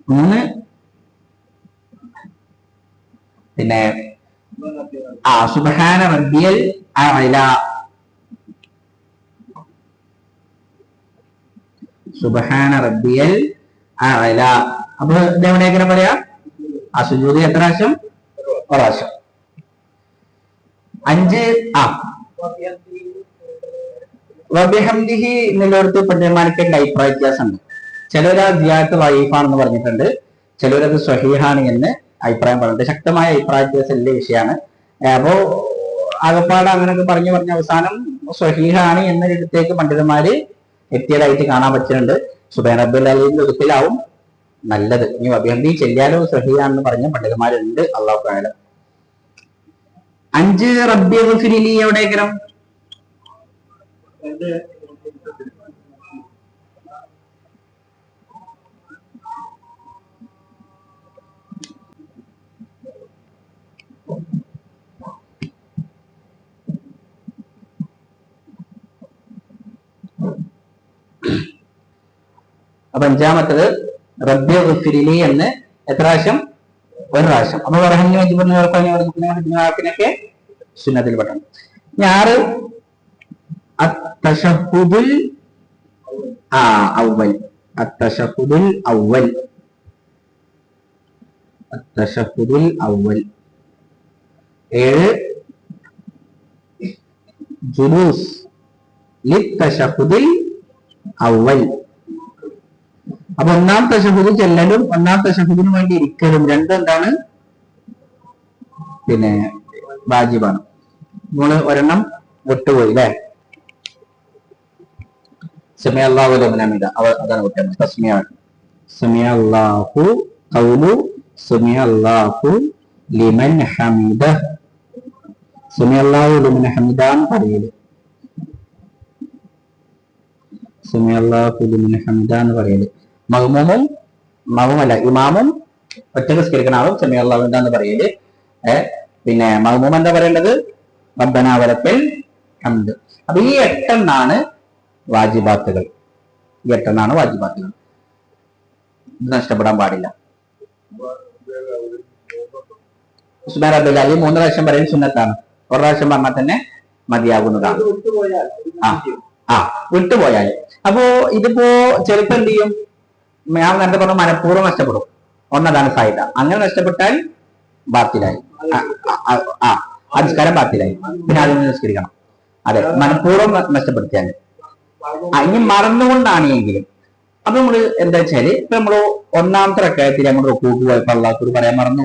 3, പിന്നെ സുബ്ഹാന റബ്ബിയൽ അഅല. അപ്പൊ ഇതെവിടെ എങ്ങനെ പറയാ? സുജൂദ് എത്ര പ്രാവശ്യം? ഒരു പ്രാവശ്യം. 5, വബിഹംദിഹി എന്നുള്ളടത്ത് പണ്ഡിതന്മാർക്കുള്ള അഭിപ്രായ വ്യത്യാസമുണ്ട്. ചിലര് സിയാദത്ത് വഈഫാണെന്ന് പറഞ്ഞിട്ടുണ്ട്, ചിലരത് സ്വഹീഹാണ് എന്ന് അഭിപ്രായം പറഞ്ഞിട്ടുണ്ട്. ശക്തമായ അഭിപ്രായ വ്യത്യാസമുള്ള വിഷയമാണ്. അപ്പോ ആകപ്പാട് അങ്ങനെയൊക്കെ പറഞ്ഞു അവസാനം സ്വഹീഹാണ് എന്നൊരിടത്തേക്ക് പണ്ഡിതന്മാര് എത്തിയതായിട്ട് കാണാൻ പറ്റുന്നുണ്ട്. സുബ്ഹാന റബ്ബിയൽ അലീമിന്റെ ഒതുക്കിലാവും നല്ലത്. ഇനി വബിഹംദി ചെല്ലിയാലോ സ്വഹീഹാണെന്ന് പറഞ്ഞ പണ്ഡിതന്മാരുണ്ട്. അല്ലാഹു തആല. 5, റബ്ബി ഗ്ഫിർലി എവിടേക്കണം? അപ്പൊ 5-മത്തത് റബ്ബി ഗ്ഫിർലി എന്ന് എത്ര പ്രാവശ്യം? ഒരു പ്രാവശ്യം. അപ്പൊ പറഞ്ഞൊക്കെ സുന്നത്തിൽ പെട്ടണം. 6, അത്തശഹുദുൽ അവ്വൽ. 7, ജുലൂസ് ലിത്തശഹുദിൽ അവ്വൽ. അപ്പൊ 1-ാം തശഹുദ് ചെല്ലലും 1-ാം തശഹുദിന് വേണ്ടി ഇരിക്കലും രണ്ടും എന്താണ്? പിന്നെ വാജിബാണ്. നമ്മള് ഒരെണ്ണം വിട്ടുപോയി അല്ലെ? സമിഅ അല്ലാഹു ലിമൻ ഹമിദ, അതാണ് വിട്ടത്. തസ്മിയാണ്. സമിഅ അല്ലാഹു ഖൗലു സമിഅ അല്ലാഹു ലിമൻ ഹമിദ. സമയല്ലാഹു ലിമൻ ഹമിദാൻ പറയല്. സമയല്ലാഹു ലിമൻ ഹമിദാൻ പറയല്. മഹ്മൂമല്ല ഇമാമും ഒറ്റ നിസ്കരിക്കുന്ന ആളും സമയല്ലാഹു എന്താന്ന് പറയല്. പിന്നെ മഹ്മൂം എന്താ പറയേണ്ടത്? റബ്ബനാ വലക്കൽ ഹംദ്. അപ്പൊ ഈ 8 വാജിബാത്തുകൾ. ഈ 8 വാജിബാത്തുകൾ. ഇത് നഷ്ടപ്പെടാൻ പാടില്ല. സുബ്ഹാന റബ്ബിൽ അലി 3 പ്രാവശ്യം പറയൽ സുന്നത്താണ്. ഒരു പ്രാവശ്യം പറഞ്ഞാൽ തന്നെ മതിയാകുന്നതാണ്. വിട്ടുപോയാൽ. അപ്പോ ഇതിപ്പോ ചിലപ്പോ എന്ത് ചെയ്യും? ഞാൻ നേരത്തെ പറഞ്ഞ മനഃപൂർവ്വം നഷ്ടപ്പെടും. ഒന്നതാണ് സാധ്യത. അങ്ങനെ നഷ്ടപ്പെട്ടാൽ ബാത്തിലായി. നിസ്കാരം ബാത്തിലായി. പിന്നെ അതിൽ നിന്ന് നിസ്കരിക്കണം. അതെ, മനഃപൂർവ്വം നഷ്ടപ്പെടുത്തിയാൽ. ഇനി മറന്നുകൊണ്ടാണെങ്കിലും അപ്പൊ നമ്മള് എന്താ വെച്ചാല് ഇപ്പൊ നമ്മള് 1ാമത്തെ റക്അത്തിൽ നമ്മൾ റുക്കൂക്ക് പോയപ്പോ അല്ലാഹു പറയാൻ മറന്നു.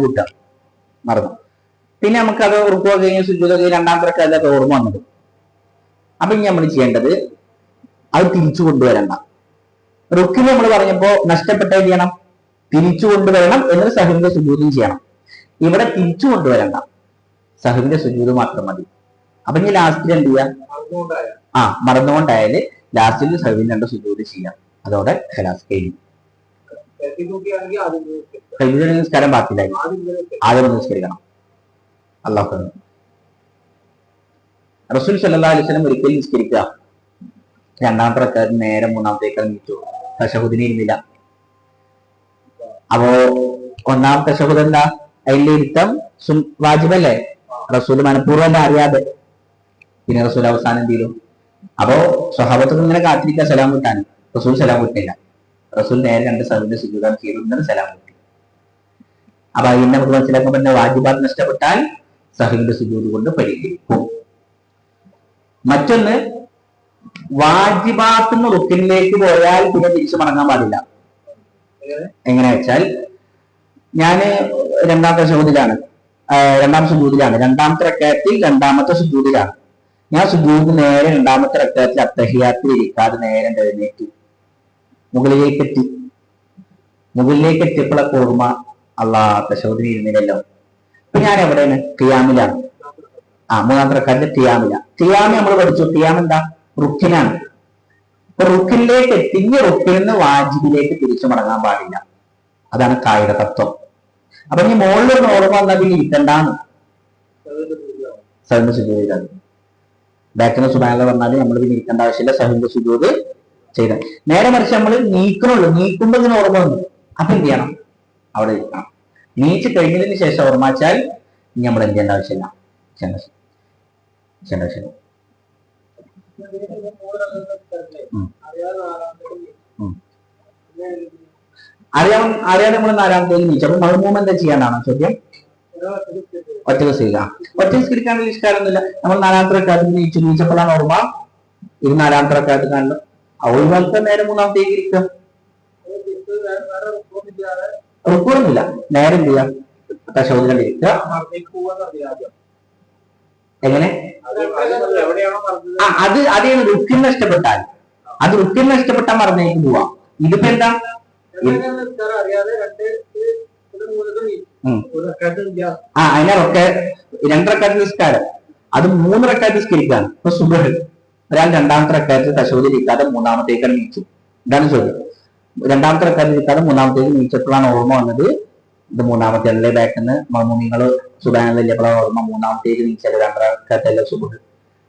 പിന്നെ നമുക്ക് അത് റുക്കൂ കഴിഞ്ഞ് സുജൂദ് കഴിഞ്ഞ് 2ാമത്തെ റക്അത്തിലൊക്കെ ഓർമ്മ വന്നത്. അപ്പൊ ഇനി നമ്മൾ ചെയ്യേണ്ടത് അത് തിരിച്ചു കൊണ്ടുവരണ്ട. റുക്കിന് നമ്മൾ പറഞ്ഞപ്പോ നഷ്ടപ്പെട്ടത് ചെയ്യണം, തിരിച്ചു കൊണ്ടുവരണം. എന്നിട്ട് സഹവിന്റെ സുജൂദും ചെയ്യണം. ഇവിടെ തിരിച്ചു കൊണ്ടുവരണ്ട, സഹവിന്റെ സുജൂദ് മാത്രം മതി. അപ്പൊ ഇനി ലാസ്റ്റിൽ എന്ത് ചെയ്യാം? മറന്നുകൊണ്ടായാല് ലാസ്റ്റിൽ സഹവിന്റെ 2 സുജൂദ് ചെയ്യാം. അതോടെ ഖലാസ് കഴിഞ്ഞു. നിസ്കാരം ബാക്കിലായി. ആദ്യം നിസ്കരിക്കണം. അല്ലാഹു റസൂൽ സല്ലല്ലാഹു അലൈഹി വസല്ലം ഒരിക്കൽ നിസ്കരിക്കുക, 2ാമത്തെ റക്അത്ത് നേരെ 3ാമത്തേക്ക് നീച്ചു. തശഹുദിന് ഇരുന്നില്ല. അപ്പോ 1ാമത്തെ തശഹുദ് എന്താ? അതിന്റെ ഇരുത്തം വാജിബല്ലേ? റസൂൽ മനഃപൂർവ്വം അറിയാതെ. പിന്നെ റസൂൽ അവസാനം എന്ത് ചെയ്തു? അപ്പോ സ്വഹാബത്തൊക്കെ ഇങ്ങനെ കാത്തിരിക്കുക സലാം കിട്ടാൻ. റസൂൽ സലാം കിട്ടില്ല. റസൂൽ നേരെ 2 സഹവിന്റെ സുജൂദാണ് ചെയ്തു, സലാം കിട്ടി. അപ്പൊ അതിന് നമുക്ക് മനസ്സിലാക്കാൻ പറ്റുന്ന വാജിബാത്ത് നഷ്ടപ്പെട്ടാൽ സഹവിന്റെ സുജൂദ് കൊണ്ട് പരിഹരിക്കും. മറ്റൊന്ന്, വാജിബാത്ത് റുക്കിനിലേക്ക് പോയാൽ പിന്നെ തിരിച്ചു മടങ്ങാൻ പാടില്ല. എങ്ങനെ വെച്ചാൽ, ഞാന് 2ാമത്തെ സുജൂദിലാണ്, 2ാമത്തെ റക്അത്തിൽ 2ാമത്തെ സുജൂദിലാണ്. ഞാൻ സുജൂദ് നേരെ 2ാമത്തെ റക്അത്തിൽ അത്തഹിയാത്തിൽ ഇരിക്കാതെ നേരെ എഴുന്നേറ്റ് മുകളിലേക്ക് എത്തിയപ്പോഴൊക്കെ ഓർമ്മ, തശഹുദിന് ഇരുന്നില്ലല്ലോ. അപ്പൊ ഞാൻ എവിടെയാണ്? ഖിയാമിലാണ്. 3ാമത്തെ റക്അത്തിൽ ഖിയാമിലാണ്. ഖിയാമി നമ്മൾ പഠിച്ചു. ഖിയാം എന്താ? റുക്കിനാണ്. അപ്പൊ റുക്കിനിലേക്ക് എത്തി. റുക്കിൽ നിന്ന് വാജിബിലേക്ക് തിരിച്ചു മടങ്ങാൻ പാടില്ല. അതാണ് കായിക തത്വം. അപ്പൊ ഇനി മുകളിലൊന്ന് ഓർമ്മ വന്നാൽ പിന്നെ ഇരിക്കണ്ടാന്ന് സഹവിന്റെ സുജൂദ്. ബാക്കിന് സുബ്ഹാനല്ലാഹ് പറഞ്ഞാല് നമ്മൾ പിന്നെ ഇരിക്കേണ്ട ആവശ്യമില്ല. സഹവിന്റെ സുജൂദ് ചെയ്ത നേരെ മറിച്ച് നമ്മൾ നീക്കണുള്ളൂ. നീക്കുമ്പോൾ ഇതിന് ഓർമ്മ വന്നു. അപ്പൊ എന്ത് ചെയ്യണം? അവിടെ ഇരിക്കണം. നീച്ച് കഴിഞ്ഞതിന് ശേഷം ഓർമ്മ വെച്ചാൽ ഇനി നമ്മൾ എന്ത് ചെയ്യേണ്ട ആവശ്യമില്ല. അറിയാതെ നമ്മൾ 4ാമത്തേക്ക് നീച്ചു. അപ്പൊ മഹ്മൂം എന്താ ചെയ്യാനാണ് ചോദ്യം? ഒറ്റ നിസ്കരിക്കാനുള്ള നിസ്കാരമൊന്നുമില്ല. നമ്മൾ 4ാമത്തെ റക്അത്തിൽ നീച്ചപ്പോഴാണ് ഓർമ്മ. ഇത് 4ാമത്തെ റക്അത്ത് കാണണം. അതുപോലത്തെ നേരെ 3ാമത്തേക്ക് ഇരിക്കുക. റുക്കൂറൊന്നുമില്ല. നേരെ എന്ത് ചെയ്യാം? തശഹുദിൽ ഇരിക്കുക. എങ്ങനെ? അതേ റുക്കിന് നഷ്ടപ്പെട്ടാൽ മറന്നേക്ക് പോവാം. ഇതിപ്പോ എന്താ? അതിനൊക്കെ 2 റക്അത്ത് നിസ്കാരം, അത് 3 റക്അത്ത് നിസ്കരിക്കാണ്. ഇപ്പൊ സുബ്ഹ് ഒരാൾ 2ാമത്തെ റക്അത്തിൽ തശഹുദിൽ ഇരിക്കാതെ 3ാമത്തേക്കാണ് നീച്ചു. ഇതാണ് ചോദ്യം. 2ാമത്തെ റക്അത്തിൽ ഇരിക്കാതെ 3ാമത്തേക്ക് നീച്ചപ്പോഴാണ് ഓർമ്മ വന്നത് ഇത് 3ാമത്തെ അല്ലേ. ബാക്കിന്ന് മഹ്മൂമിങ്ങള് സുബ്ഹാനല്ലാഹ് എപ്പോഴാണ് ഓർമ്മ? 3ാമത്തേക്ക് നീച്ചല്ലോ, 2 റക്അത്തല്ലേ സുബ്ഹ്.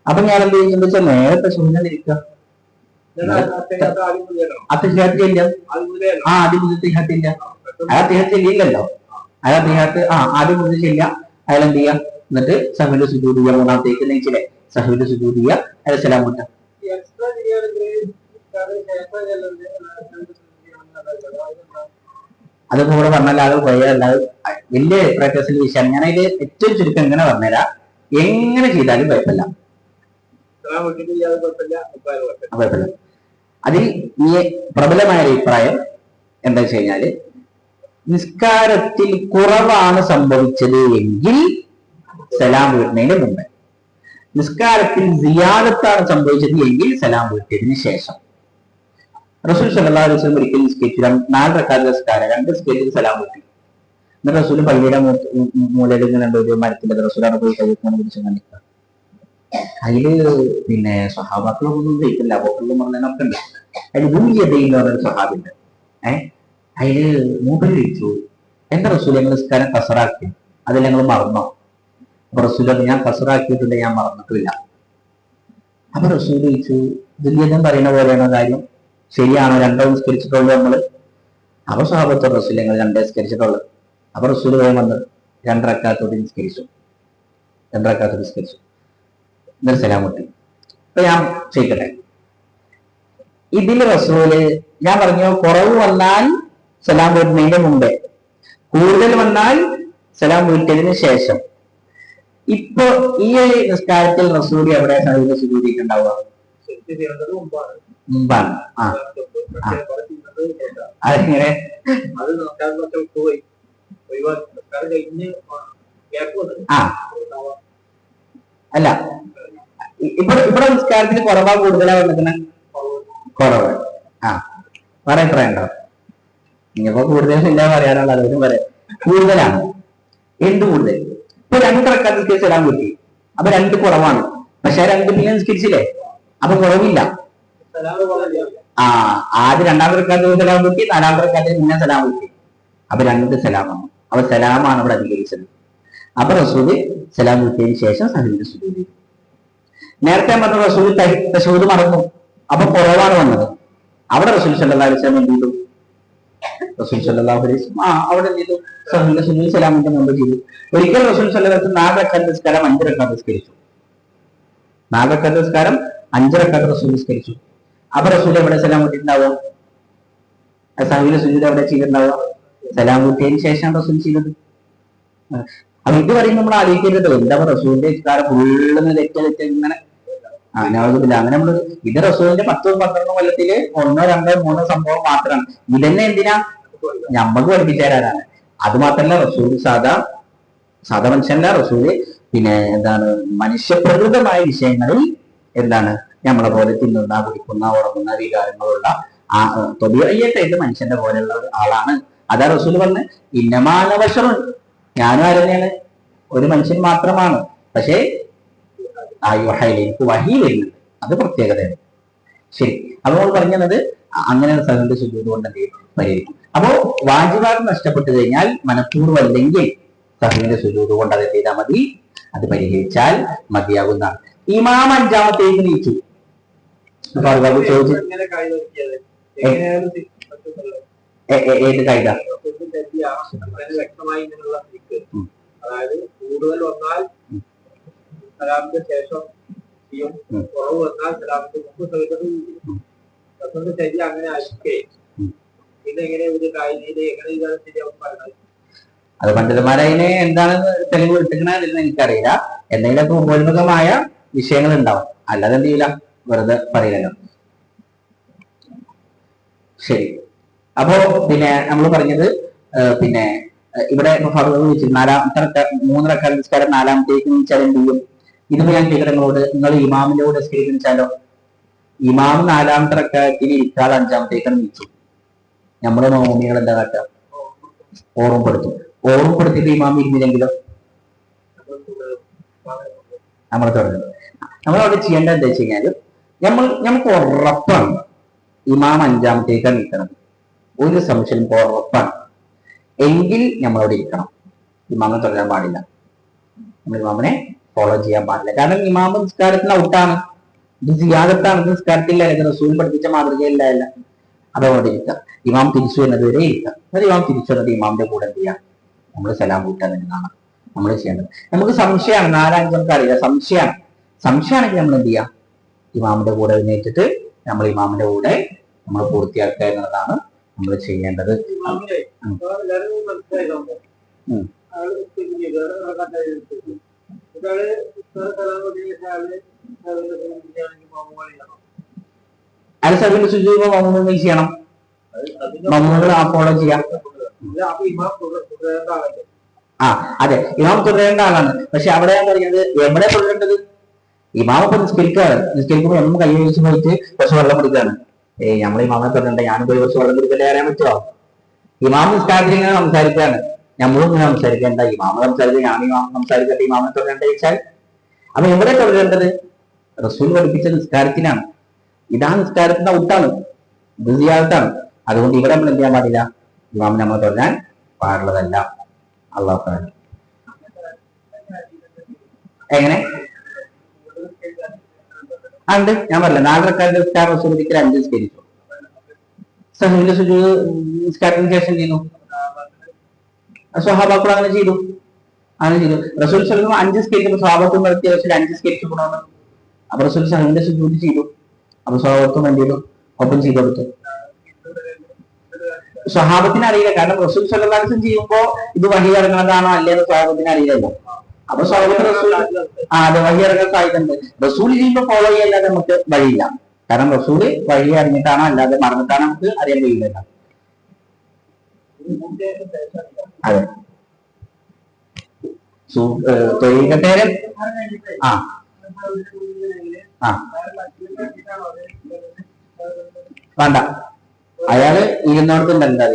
അപ്പൊ ഞാൻ എന്ത് ചെയ്യുന്നത് വെച്ചാൽ നേരെ തശഹുദിൽ ഇരിക്കുക. അത്തഹിയാത്ത് ഇല്ലല്ലോ. ആദ്യം മുതൽ ചെല്ല. അയാൾ എന്ത് ചെയ്യാം? എന്നിട്ട് സഹവിന്റെ സുജൂദ് ചെയ്യുക. 3ാമത്തേക്ക് നീച്ചില്ലേ, സഹവിന്റെ സുജൂദ് ചെയ്യുക. അയാൾ സലാം വിട്ട. അതൊക്കെ കൂടെ പറഞ്ഞാൽ അത് അല്ലാതെ വലിയ പ്രാക്ടീസിന്റെ വിഷയമാണ്. ഞാൻ അതിൽ ഏറ്റവും ചുരുക്കം എങ്ങനെ പറഞ്ഞുതരാം. എങ്ങനെ ചെയ്താലും കുഴപ്പമില്ല. അതിൽ ഈ പ്രബലമായ അഭിപ്രായം എന്താ വെച്ച് കഴിഞ്ഞാല്, നിസ്കാരത്തിൽ കുറവാണ് സംഭവിച്ചത് എങ്കിൽ സലാം വീട്ടുന്നതിന് മുമ്പ്, നിസ്കാരത്തിൽ സിയാദത്താണ് സംഭവിച്ചത് എങ്കിൽ സലാം വീട്ടിയതിനു ശേഷം. റസൂൽ സല്ലല്ലാഹു അലൈഹി വസല്ലം ഒരിക്കൽ നിസ്കരിച്ചു 4 റക്അത്ത് നിസ്കാരം, 2 നിസ്കരിച്ച് സലാം വീട്ടി. എന്നിട്ട് റസൂൽ പള്ളിയുടെ മൂലയിൽ ഇങ്ങനെ ഒരു മരത്തിന്റെ റസൂലാണ് പോയി കഴിക്കുന്ന കുറിച്ച് നിൽക്കുക. അതില് പിന്നെ സ്വഹാബാക്കളൊന്നും ജയിക്കില്ല, അബൂബക്കറും പറഞ്ഞൊക്കെ ഉണ്ട്. അതിൽ ദുൽയദൈൻ എന്ന് പറഞ്ഞൊരു സ്വഹാബിണ്ട്. അതില് മൂപ്പര് ചോദിച്ചു, എന്റെ റസൂൽ ഞങ്ങൾ നിസ്കാരം കസറാക്കി, അതിൽ ഞങ്ങൾ മറന്നോ? അപ്പൊ റസൂൽ ഞാൻ കസറാക്കിയിട്ടുണ്ട്, ഞാൻ മറന്നിട്ടില്ല. അപ്പൊ റസൂൽ ചോദിച്ചു, ദുൽയദൈൻ പറയുന്ന പോലെയാണോ കാര്യം? ശരിയാണോ? രണ്ടോ നിസ്കരിച്ചിട്ടുള്ളൂ നമ്മള്? അപ്പൊ സ്വഹാബത്ത് റസൂൽ ഞങ്ങൾ രണ്ടേ നിസ്കരിച്ചിട്ടുള്ളു. അപ്പൊ റസൂൽ വേഗം വന്ന് രണ്ടരക്കാത്തോട് നിസ്കരിച്ചു. എന്നിട്ട് സലാം മുട്ടി. അപ്പൊ ഞാൻ ചെയ്യട്ടെ, ഇതില് റസൂല് ഞാൻ പറഞ്ഞു കുറവ് വന്നാൽ സലാം വീട്ടുന്നതിന്റെ മുമ്പേ, കൂടുതൽ വന്നാൽ സലാം വീട്ടിയതിന് ശേഷം. ഇപ്പൊ ഈ നിസ്കാരത്തിൽ റസൂൽ എവിടെ സുജൂദിട്ടുണ്ടാവുക? മുമ്പാണ്. അതെങ്ങനെ? അല്ല, ഇവിടെ നിസ്കാരത്തിന് കുറവാ കൂടുതലാ വന്നിരിക്കുന്ന? കുറവ്. പറയാൻ എത്ര ഉണ്ടോ? ഇനിയിപ്പോ കൂടുതലില്ല പറയാനുള്ള, അതും പറയാം. കൂടുതലാണ്. എന്ത് കൂടുതൽ? ഇപ്പൊ 2 റക്അത്ത് നിസ്കരിച്ച് സലാം കിട്ടി, അപ്പൊ 2 കുറവാണ്. പക്ഷെ 2 പിന്നെ നിസ്കരിച്ചില്ലേ, അപ്പൊ കുറവില്ല. ആദ്യം 2ാമത്തെ റക്അത്ത് സലാം കിട്ടി, 4ാമത്തെ റക്അത്തിന് പിന്നെ സലാം കിട്ടി, അപ്പൊ 2 സലാമാണ്. അപ്പൊ സലാമാണ് അവിടെ അധികരിച്ചത്. അപ്പൊ റസൂല് സലാം കിട്ടിയതിന് ശേഷം സഹീഹ് സുജൂദ്. നേരത്തെ പറഞ്ഞ റസൂൽ തശഹൂദ് മറന്നു, അപ്പൊ കുറവാണ് വന്നത്. അവിടെ റസൂൽ സല്ലല്ലാഹു അലൈഹി വസല്ലം എന്ത് ചെയ്തു? അവിടെ എന്ത് ചെയ്തു? സഹീഹ് സുജൂദ് സലാമിന്റെ മുമ്പ് ചെയ്തു. ഒരിക്കൽ റസൂൽ സല്ലല്ലാഹു അലൈഹി വസല്ലം 4 റക്അത്ത് നിസ്കാരം 5 റക്അത്ത് നിസ്കരിച്ചു. 4 റക്അത്ത് നിസ്കാരം 5 റക്അത്ത് റസൂൽ നിസ്കരിച്ചു. അപ്പൊ റസൂൽ എവിടെ സലാം കിട്ടിയിട്ടുണ്ടാവുക? സഹീഹ് സുജൂദ് എവിടെ ചെയ്തിട്ടുണ്ടാവുക? സലാം കിട്ടിയതിന് ശേഷം റസൂൽ ചെയ്തത്. അപ്പൊ ഇത് പറയുമ്പോൾ നമ്മൾ ആലോചിക്കരുത്, എന്താ റസൂലിന്റെ നിസ്കാരം ഫുള്ള് തെറ്റ് ഇങ്ങനെ അനാവതില്ല. അങ്ങനെ നമ്മള് ഇത് റസൂലിന്റെ 10-12 കൊല്ലത്തില് 1, 2, 3 സംഭവം മാത്രമാണ്. ഇതന്നെ എന്തിനാ? ഞമ്മക്ക് പഠിപ്പിച്ചു തരാനാണ്. അത് മാത്രല്ല, റസൂൽ സാധാ മനുഷ്യന്റെ റസൂല് പിന്നെ എന്താണ് മനുഷ്യപ്രകൃതമായ വിഷയങ്ങളിൽ എന്താണ് നമ്മളെ പോലെ തിന്നുന്ന, കുടിക്കുന്ന, ഉറങ്ങുന്ന വികാരങ്ങളുള്ള തൊബിയത്തായിട്ട് മനുഷ്യന്റെ പോലെയുള്ള ആളാണ്. അതാ റസൂൽ പറഞ്ഞ് ഇന്നമാനവശറുൻ, ഞാനും ആരെന്നെയാണ്? ഒരു മനുഷ്യൻ മാത്രമാണ്. പക്ഷേ എനിക്ക് വഹി വരുന്നുണ്ട്, അത് പ്രത്യേകതയാണ്. ശരി, അപ്പൊ നമ്മൾ പറഞ്ഞത് അങ്ങനെ സഹീഹ് സുജൂദ് കൊണ്ട് പരിഹരിക്കും. അപ്പോ വാജിബാത്ത് നഷ്ടപ്പെട്ടു കഴിഞ്ഞാൽ മനഃപൂർവ്വമല്ലെങ്കിൽ സഹീഹ് സുജൂദ് കൊണ്ട് അത് ചെയ്താൽ മതി, അത് പരിഹരിച്ചാൽ മതിയാകുന്നതാണ്. ഇമാം 5ാമത്തേക്ക് നീച്ചു. ചോദിച്ചു ഏത് കായിക? അതായത് കൂടുതൽ വന്നാൽ സലാമിന്റെ ശേഷം ചെയ്യും, കുറവ് വന്നാൽ സലാമിന്റെ മുമ്പ് സഹിതം ശരി. അങ്ങനെ ആയിരിക്കേ പിന്നെ എങ്ങനെ ഒരു കായികയില് എങ്ങനെ ഇതാണ് ശരിയാവും പറയുന്നത്? അത് പണ്ഡിതന്മാരതിനെ എന്താണ് തെളിവ് കിട്ടുന്നതെന്ന് എനിക്കറിയില്ല. എന്തെങ്കിലുമൊക്കെ ഉപോത്മുഖമായ വിഷയങ്ങൾ ഉണ്ടാവും, അല്ലാതെ എന്ത് ചെയ്യില്ല, വെറുതെ പറയില്ലല്ലോ. ശരി, അപ്പോ പിന്നെ നമ്മൾ പറഞ്ഞത് പിന്നെ ഇവിടെ 3 റക്അത്ത് നിസ്കാരം 4ാമത്തേക്ക് നീച്ചാൽ എന്ത് ചെയ്യും? ഇതിപ്പോ ഞാൻ നിങ്ങളോട്, നിങ്ങൾ ഇമാമിന്റെ കൂടെ നിസ്കരിച്ചാലോ? ഇമാം 4ാമത്തെ റക്അത്തിന് ഇരിക്കാതെ 5ാമത്തേക്കാണ് നീച്ചു. നമ്മുടെ മൗമികൾ എന്താ കാട്ടുക? ഓർമ്മപ്പെടുത്തിയിട്ട് ഇമാം ഇരുന്നില്ലെങ്കിലോ നമ്മൾ തുടങ്ങുന്നത്. നമ്മളവിടെ ചെയ്യേണ്ടത് എന്താ വെച്ച് കഴിഞ്ഞാൽ, നമുക്ക് ഉറപ്പാണ് ഇമാം 5ാമത്തേക്കാണ് നിൽക്കണം, ഒരു സംശയം ഉറപ്പാണ്. എങ്കിൽ നമ്മളവിടെ ഇരിക്കണം, ഇമാമിനെ തുടരാൻ പാടില്ല, നമ്മൾ ഇമാമിനെ ഫോളോ ചെയ്യാൻ പാടില്ല. കാരണം ഇമാമ നിസ്കാരത്തിന് ഔട്ടാണ്, ഇത് സിയാദത്താണ്, നിസ്കാരത്തില്ല, റസൂൽ പഠിപ്പിച്ച മാതൃകയില്ല. അതോടെ ഇരിക്കുക, ഇമാം തിരിച്ചു വരുന്നത് വരെ ഇരിക്കുക. അത് ഇമാം തിരിച്ചു വന്നത് ഇമാമിന്റെ കൂടെ എന്ത് ചെയ്യാം? നമ്മൾ സലാം കൂട്ടാൻ തന്നെയാണ് നമ്മൾ ചെയ്യേണ്ടത്. നമുക്ക് സംശയമാണ്, 4-5 നമുക്ക് അറിയാം, സംശയമാണെങ്കിൽ നമ്മൾ എന്ത് ചെയ്യാം? ഇമാമിന്റെ കൂടെ എഴുന്നേറ്റിട്ട് നമ്മൾ ഇമാമിന്റെ കൂടെ നമ്മൾ പൂർത്തിയാക്കുക എന്നതാണ് നമ്മൾ ചെയ്യേണ്ടത്. അത് സഹീഹ് സുജൂദ് മഅ്മൂമുകൾ ചെയ്യണം, മഅ്മൂമുകൾ ഫോളോ ചെയ്യാം. അതെ, ഇമാം തുടരേണ്ട ആളാണ്. പക്ഷെ അവിടെ ഞാൻ പറയുന്നത് എവിടെ തുടരേണ്ടത്? ഇമാം ഇപ്പൊ നിസ്കരിക്കുമ്പോൾ നമ്മൾ കൈ വെച്ച് പോയിട്ട് കുറച്ച് വെള്ളം കുടിക്കുകയാണ്. നമ്മൾ ഇമാമിനെ തുടരണ്ട, ഞാനും പോയി കുറച്ച് വെള്ളം കുടിക്കല്ലേ അറിയാൻ പറ്റുമോ? ഇമാം നിസ്കാരത്തിൽ ഇങ്ങനെ സംസാരിക്കുകയാണ്, നമ്മളും ഇങ്ങനെ സംസാരിക്കേണ്ട. ഇമാമ സംസാരിച്ച് ഞാൻ സംസാരിക്കട്ടെ, ഇമാമിനെ തുടരേണ്ട ചോദിച്ചാൽ അപ്പൊ എവിടെ തുടരേണ്ടത്? റസൂൽ പഠിപ്പിച്ച നിസ്കാരത്തിലാണ്. ഇതാ നിസ്കാരത്തിന്റെ ഔട്ടാണ്, ഇത് സിയാറത്താണ്. അതുകൊണ്ട് ഇവിടെ നമ്മൾ എന്ത് ചെയ്യാൻ പാടില്ല? ഇമാമിനെ നമ്മൾ തുടരാൻ പാടുള്ളതല്ല. അള്ളാഹു എങ്ങനെ ഉണ്ട്? ഞാൻ പറഞ്ഞില്ല, 4 റക്അത്ത് നിസ്കാരം റസൂൽ 5 നിസ്കരിച്ചു. സഹീന്റെ സുജൂദ് നിസ്കാരത്തിന് ശേഷം ചെയ്യുന്നു. സ്വഹാബാക്കൾ അങ്ങനെ ചെയ്തു. റസൂൽ സ്വല്ലല്ലാഹു 5 സ്കരിക്കുമ്പോൾ സ്വഹാബത്തും നടത്തിയ റസൂൽ 5 സ്കരിച്ചു പോകണം. അപ്പൊ റസൂൽ സഹീന്റെ സുജൂദ് ചെയ്തു. അപ്പൊ സ്വഹാബത്തും എന്ത് ചെയ്തു? ഒപ്പം ചെയ്തു കൊടുത്തു. സ്വഹാബത്തിന് അറിയില്ല, കാരണം റസൂൽ സ്വല്ലല്ലാഹു അലൈഹി വസല്ലം ചെയ്യുമ്പോ ഇത് വഹി ഇറങ്ങുന്നതാണോ അല്ലേന്ന് സ്വഹാബത്തിന് അറിയില്ലല്ലോ. അപ്പൊ സ്വഹാബത്ത് റസൂൽ അത് വഹി ഇറങ്ങാൻ സാധ്യതയുണ്ട്. റസൂൽ ചെയ്യുമ്പോൾ ഫോളോ ചെയ്യാതെ നമുക്ക് വഴിയില്ല. കാരണം റസൂല് വഴി അറിഞ്ഞിട്ടാണോ അല്ലാതെ മറന്നിട്ടാണോ നമുക്ക് അറിയാൻ കഴിയില്ല. അതെ, തൊഴിൽക്കട്ടേരൻ വേണ്ട, അയാള് ഇരുന്നോടത്തുണ്ട് എന്താ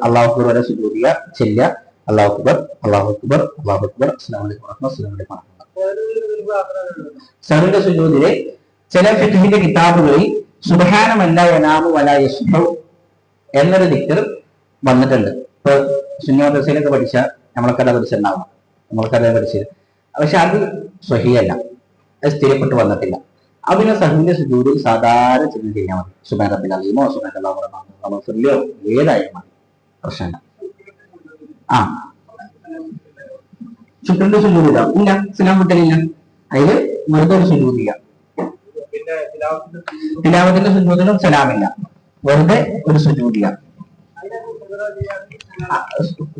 അള്ളാഹു അക്ബർ വരെ സുജൂദിയ ചെല്ലുക. അള്ളാഹു അക്ബർ, അള്ളാഹു അക്ബർ, അള്ളാഹു അക്ബർ, അസ്സലാമു അലൈക്കും വറഹ്മത്തുള്ളാഹി വബറകാതുഹു. സഹുവിന്റെ സുജൂദിലെ ചില ഫിഖ്ഹിന്റെ കിതാബുകളിൽ സുബ്ഹാനല്ലാ യനാമു വലാ യസ്ബഹു എന്നൊരു ദിക്ർ വന്നിട്ടുണ്ട്. ഇപ്പൊ സുന്നി മദ്രസയിലൊക്കെ പഠിച്ച നമ്മളൊക്കെ പഠിച്ചിട്ടുണ്ടാവും, നമ്മൾക്കത് പഠിച്ചത്. പക്ഷെ അത് സ്വഹീഹല്ല, അത് സ്ഥിരപ്പെട്ട് വന്നിട്ടില്ല. അതിന് സഹീന്റെ സുജൂദിൽ സാധാരണ ചെന്ന് ചെയ്യാൻ മതി. സുബ്ഹാന റബ്ബിൽ അലീമോ സുബ്ഹാനല്ലാഹു റബ്ബിലോ ഏതായാലും മതി, പ്രശ്നമില്ല. ശുക്രന്റെ സുജൂദില്ല, ഇല്ല, സലാം വിട്ടലില്ല, അതില് വെറുതെ ഒരു സുജൂദില്ല. തിലാവത്തിന്റെ സുജൂദിലും സലാമില്ല, വെറുതെ ഒരു സുജൂദില്ല.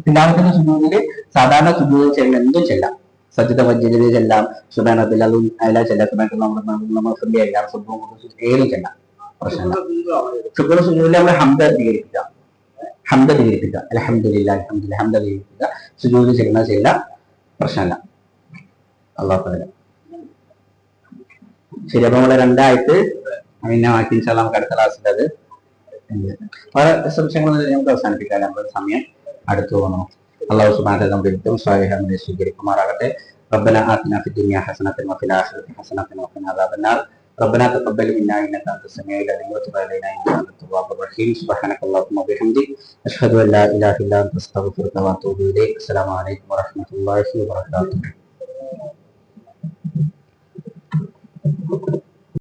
തിലാവത്തിന്റെ സുജൂദില് സാധാരണ സുജൂദ് ചെല്ലാം, എന്തും ചെല്ലാം. സജ്ജത വജ്ജത ചെല്ലാം, സുബ്ഹാനല്ലാഹി അലാ ചെല്ലാം, സുബ്ഹാനല്ലാഹി എല്ലാം ഏതും ചെല്ലാം, പ്രശ്നമില്ല. ശുക്ര സുജൂദിൽ നമ്മൾ ഹംദ അധികരിപ്പിക്കുക, അൽഹംദുലില്ലാഹി അൽഹംദുലില്ലാഹി ഹംദ അധികരിപ്പിക്കുക. സുജൂദ് ചെല്ലുന്ന ചെല്ലാം, പ്രശ്നമില്ല. അല്ലാഹു തആല ശരി. അപ്പൊ നമ്മളെ 2 ആയത്ത് പിന്നെ ബാക്കി ഇൻഷാല്ലാഹ് നമുക്ക് അടുത്ത ക്ലാസ്സിൽ അത് പല സംശയങ്ങൾ നമുക്ക് അവസാനിപ്പിക്കാൻ നമ്മുടെ സമയം അടുത്തു പോകുന്നു. അല്ലാഹു സുബ്ഹാനഹു വ തആല നമ്മുടെ സ്വാലിഹാനെ സ്വീകരിക്കുമാറാകട്ടെ. ربنا آتنا في الدنيا حسنة وفي الآخرة حسنة وقنا عذاب النار. ربنا تقبل منا إنك أنت السميع العليم وتب علينا إنك أنت التواب الرحيم. سبحانك اللهم وبحمدك أشهد أن لا إله إلا أنت أستغفرك وأتوب إليك. السلام عليكم ورحمة الله وبركاته.